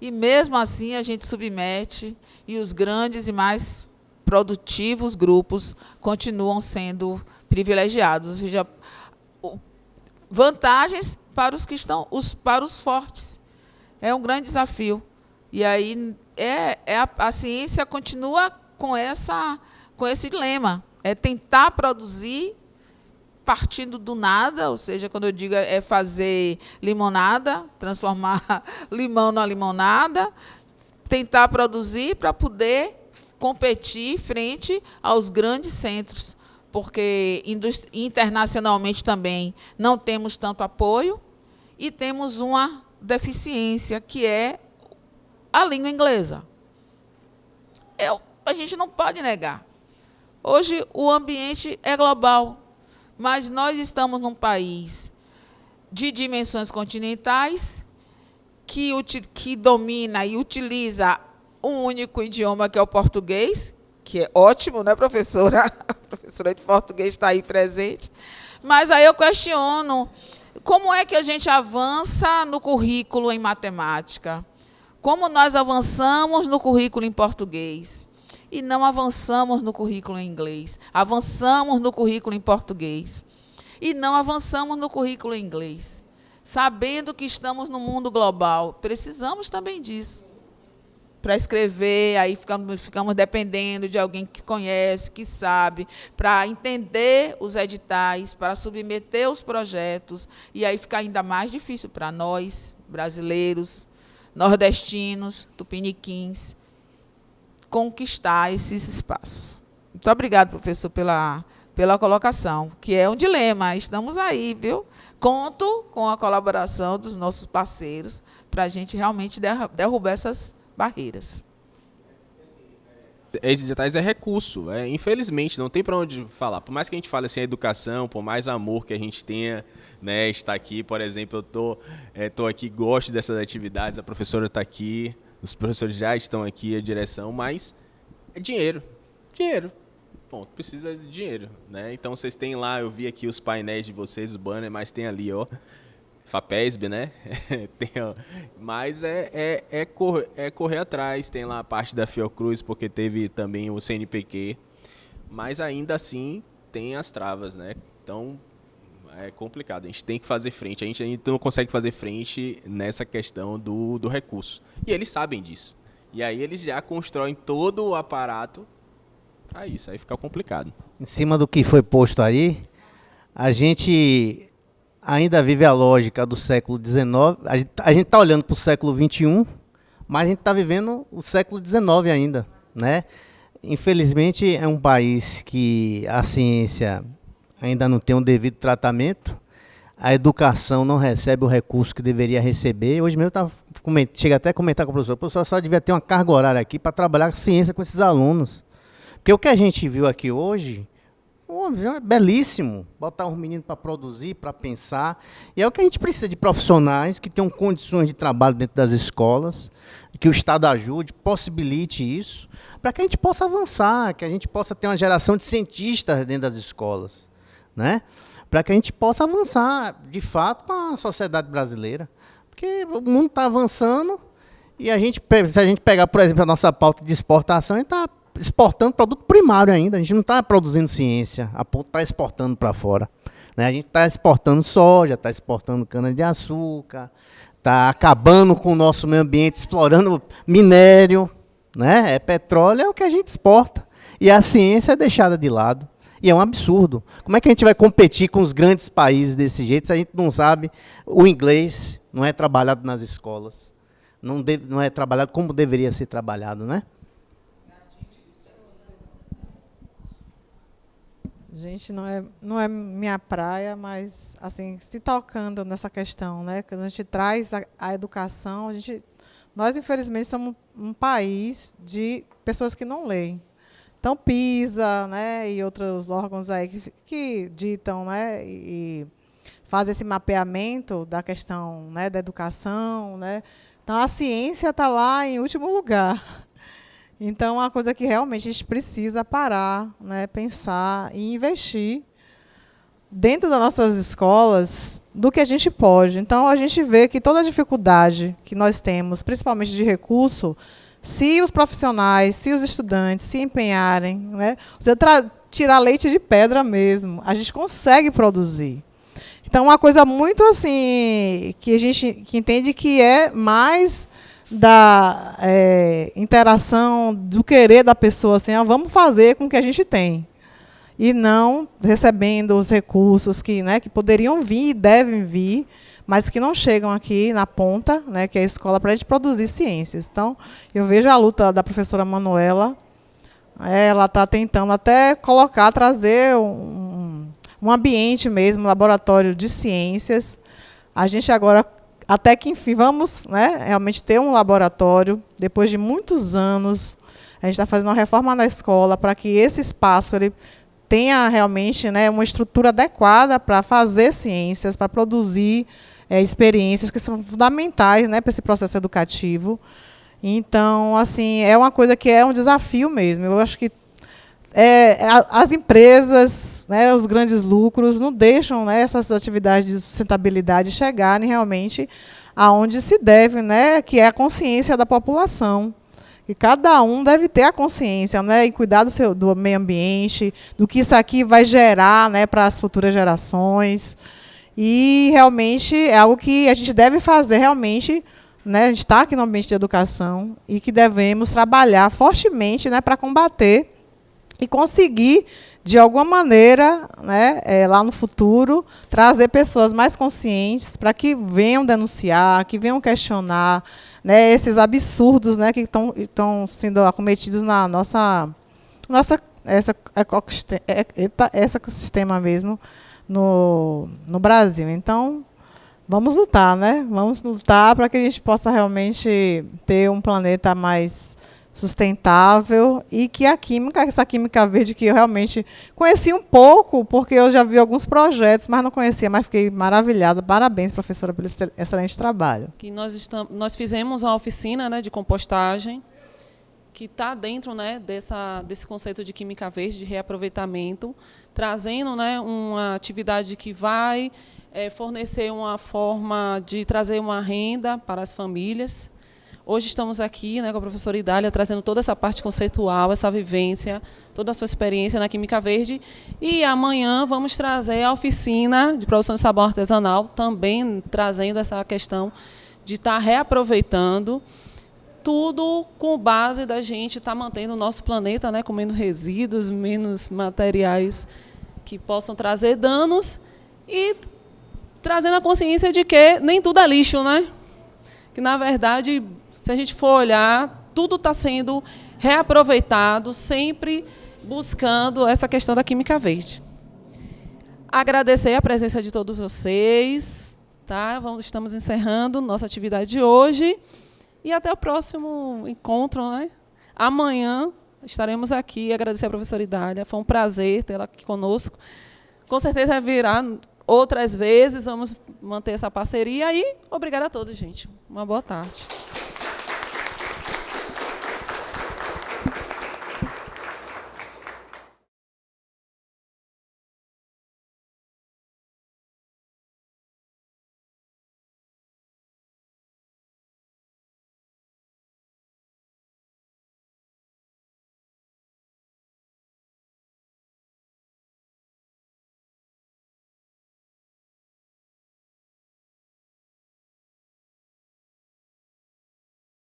E mesmo assim a gente submete e os grandes e mais produtivos grupos continuam sendo privilegiados, ou seja, vantagens para os que estão, para os fortes. É um grande desafio. E aí a ciência continua com esse lema, é tentar produzir partindo do nada, ou seja, quando eu digo é fazer limonada, transformar limão na limonada, tentar produzir para poder competir frente aos grandes centros, porque internacionalmente também não temos tanto apoio e temos uma deficiência, que é a língua inglesa. A gente não pode negar. Hoje o ambiente é global, mas nós estamos num país de dimensões continentais que domina e utiliza um único idioma, que é o português, que é ótimo, né, professora? A professora de português está aí presente. Mas aí eu questiono, como é que a gente avança no currículo em matemática? Como nós avançamos no currículo em português? E não avançamos no currículo em inglês. Avançamos no currículo em português. E não avançamos no currículo em inglês. Sabendo que estamos no mundo global, precisamos também disso. Para escrever, aí ficamos dependendo de alguém que conhece, que sabe, para entender os editais, para submeter os projetos, e aí fica ainda mais difícil para nós, brasileiros, nordestinos, tupiniquins, conquistar esses espaços. Muito obrigada, professor, pela colocação, que é um dilema. Estamos aí, viu? Conto com a colaboração dos nossos parceiros para a gente realmente derrubar essas barreiras. Esses detalhes é recurso, infelizmente, não tem para onde falar. Por mais que a gente fale assim, a educação, por mais amor que a gente tenha, né, está aqui, por exemplo, eu tô aqui, gosto dessas atividades, a professora está aqui, os professores já estão aqui, a direção, mas é dinheiro, ponto, precisa de dinheiro, né? Então vocês têm lá, eu vi aqui os painéis de vocês, os banners, mas tem ali, ó, FAPESB, né? Mas correr atrás, tem lá a parte da Fiocruz, porque teve também o CNPq, mas ainda assim tem as travas, né? Então é complicado, a gente tem que fazer frente, a gente ainda não consegue fazer frente nessa questão do recurso. E eles sabem disso. E aí eles já constroem todo o aparato para isso, aí fica complicado. Em cima do que foi posto aí, a gente ainda vive a lógica do século XIX. A gente está olhando para o século XXI, mas a gente está vivendo o século XIX ainda, né? Infelizmente, é um país que a ciência ainda não tem um devido tratamento, a educação não recebe o recurso que deveria receber. Hoje mesmo chega até a comentar com o professor só devia ter uma carga horária aqui para trabalhar ciência com esses alunos. Porque o que a gente viu aqui hoje é belíssimo, botar os meninos para produzir, para pensar. E é o que a gente precisa de profissionais que tenham condições de trabalho dentro das escolas, que o Estado ajude, possibilite isso, para que a gente possa avançar, que a gente possa ter uma geração de cientistas dentro das escolas, né? Para que a gente possa avançar, de fato, com a sociedade brasileira. Porque o mundo está avançando e se a gente pegar, por exemplo, a nossa pauta de exportação, a gente está exportando produto primário ainda, a gente não está produzindo ciência, a ponto de estar exportando para fora, né? A gente está exportando soja, está exportando cana-de-açúcar, está acabando com o nosso meio ambiente, explorando minério, né? Petróleo é o que a gente exporta, e a ciência é deixada de lado, e é um absurdo. Como é que a gente vai competir com os grandes países desse jeito se a gente não sabe o inglês, não é trabalhado nas escolas, não é trabalhado como deveria ser trabalhado, né? Gente, não é minha praia, mas assim, se tocando nessa questão, né, que a gente traz a educação, nós infelizmente somos um país de pessoas que não leem. Então PISA, né, e outros órgãos aí que ditam, né, e fazem esse mapeamento da questão, né, da educação, né. Então a ciência está lá em último lugar. Então, é uma coisa que realmente a gente precisa parar, né, pensar e investir dentro das nossas escolas, do que a gente pode. Então, a gente vê que toda a dificuldade que nós temos, principalmente de recurso, se os profissionais, se os estudantes se empenharem, né, você tirar leite de pedra mesmo, a gente consegue produzir. Então, uma coisa muito assim, que a gente entende que é mais da interação, do querer da pessoa, assim, vamos fazer com o que a gente tem. E não recebendo os recursos que poderiam vir e devem vir, mas que não chegam aqui na ponta, né, que é a escola, para a gente produzir ciências. Então, eu vejo a luta da professora Manuela, ela está tentando até trazer um ambiente mesmo, um laboratório de ciências. A gente agora, até que enfim, vamos, né, realmente ter um laboratório, depois de muitos anos, a gente está fazendo uma reforma na escola para que esse espaço ele tenha realmente, né, uma estrutura adequada para fazer ciências, para produzir experiências que são fundamentais, né, para esse processo educativo. Então, assim, é uma coisa que é um desafio mesmo. Eu acho que as empresas, né, os grandes lucros, não deixam, né, essas atividades de sustentabilidade chegarem realmente aonde se deve, né, que é a consciência da população. E cada um deve ter a consciência, né, e cuidar do meio ambiente, do que isso aqui vai gerar, né, para as futuras gerações. E realmente é algo que a gente deve fazer realmente, né, a gente está aqui no ambiente de educação e que devemos trabalhar fortemente, né, para combater e conseguir, de alguma maneira, né, lá no futuro, trazer pessoas mais conscientes para que venham denunciar, que venham questionar, né, esses absurdos, né, que estão sendo acometidos na esse ecossistema mesmo no Brasil. Então, vamos lutar, né? Vamos lutar para que a gente possa realmente ter um planeta mais sustentável e que essa química verde que eu realmente conheci um pouco, porque eu já vi alguns projetos, mas não conhecia, mas fiquei maravilhada. Parabéns, professora, pelo excelente trabalho. Que nós fizemos uma oficina, né, de compostagem, que está dentro, né, desse conceito de química verde, de reaproveitamento, trazendo, né, uma atividade que vai fornecer uma forma de trazer uma renda para as famílias. Hoje estamos aqui, né, com a professora Idália, trazendo toda essa parte conceitual, essa vivência, toda a sua experiência na Química Verde. E amanhã vamos trazer a oficina de produção de sabão artesanal, também trazendo essa questão de estar reaproveitando, tudo com base da gente estar mantendo o nosso planeta, né, com menos resíduos, menos materiais que possam trazer danos e trazendo a consciência de que nem tudo é lixo, né? Que, na verdade, se a gente for olhar, tudo está sendo reaproveitado, sempre buscando essa questão da química verde. Agradecer a presença de todos vocês. Tá? Estamos encerrando nossa atividade de hoje. E até o próximo encontro, né? Amanhã estaremos aqui. Agradecer a professora Idália. Foi um prazer tê-la aqui conosco. Com certeza virá outras vezes. Vamos manter essa parceria. E obrigada a todos, gente. Uma boa tarde.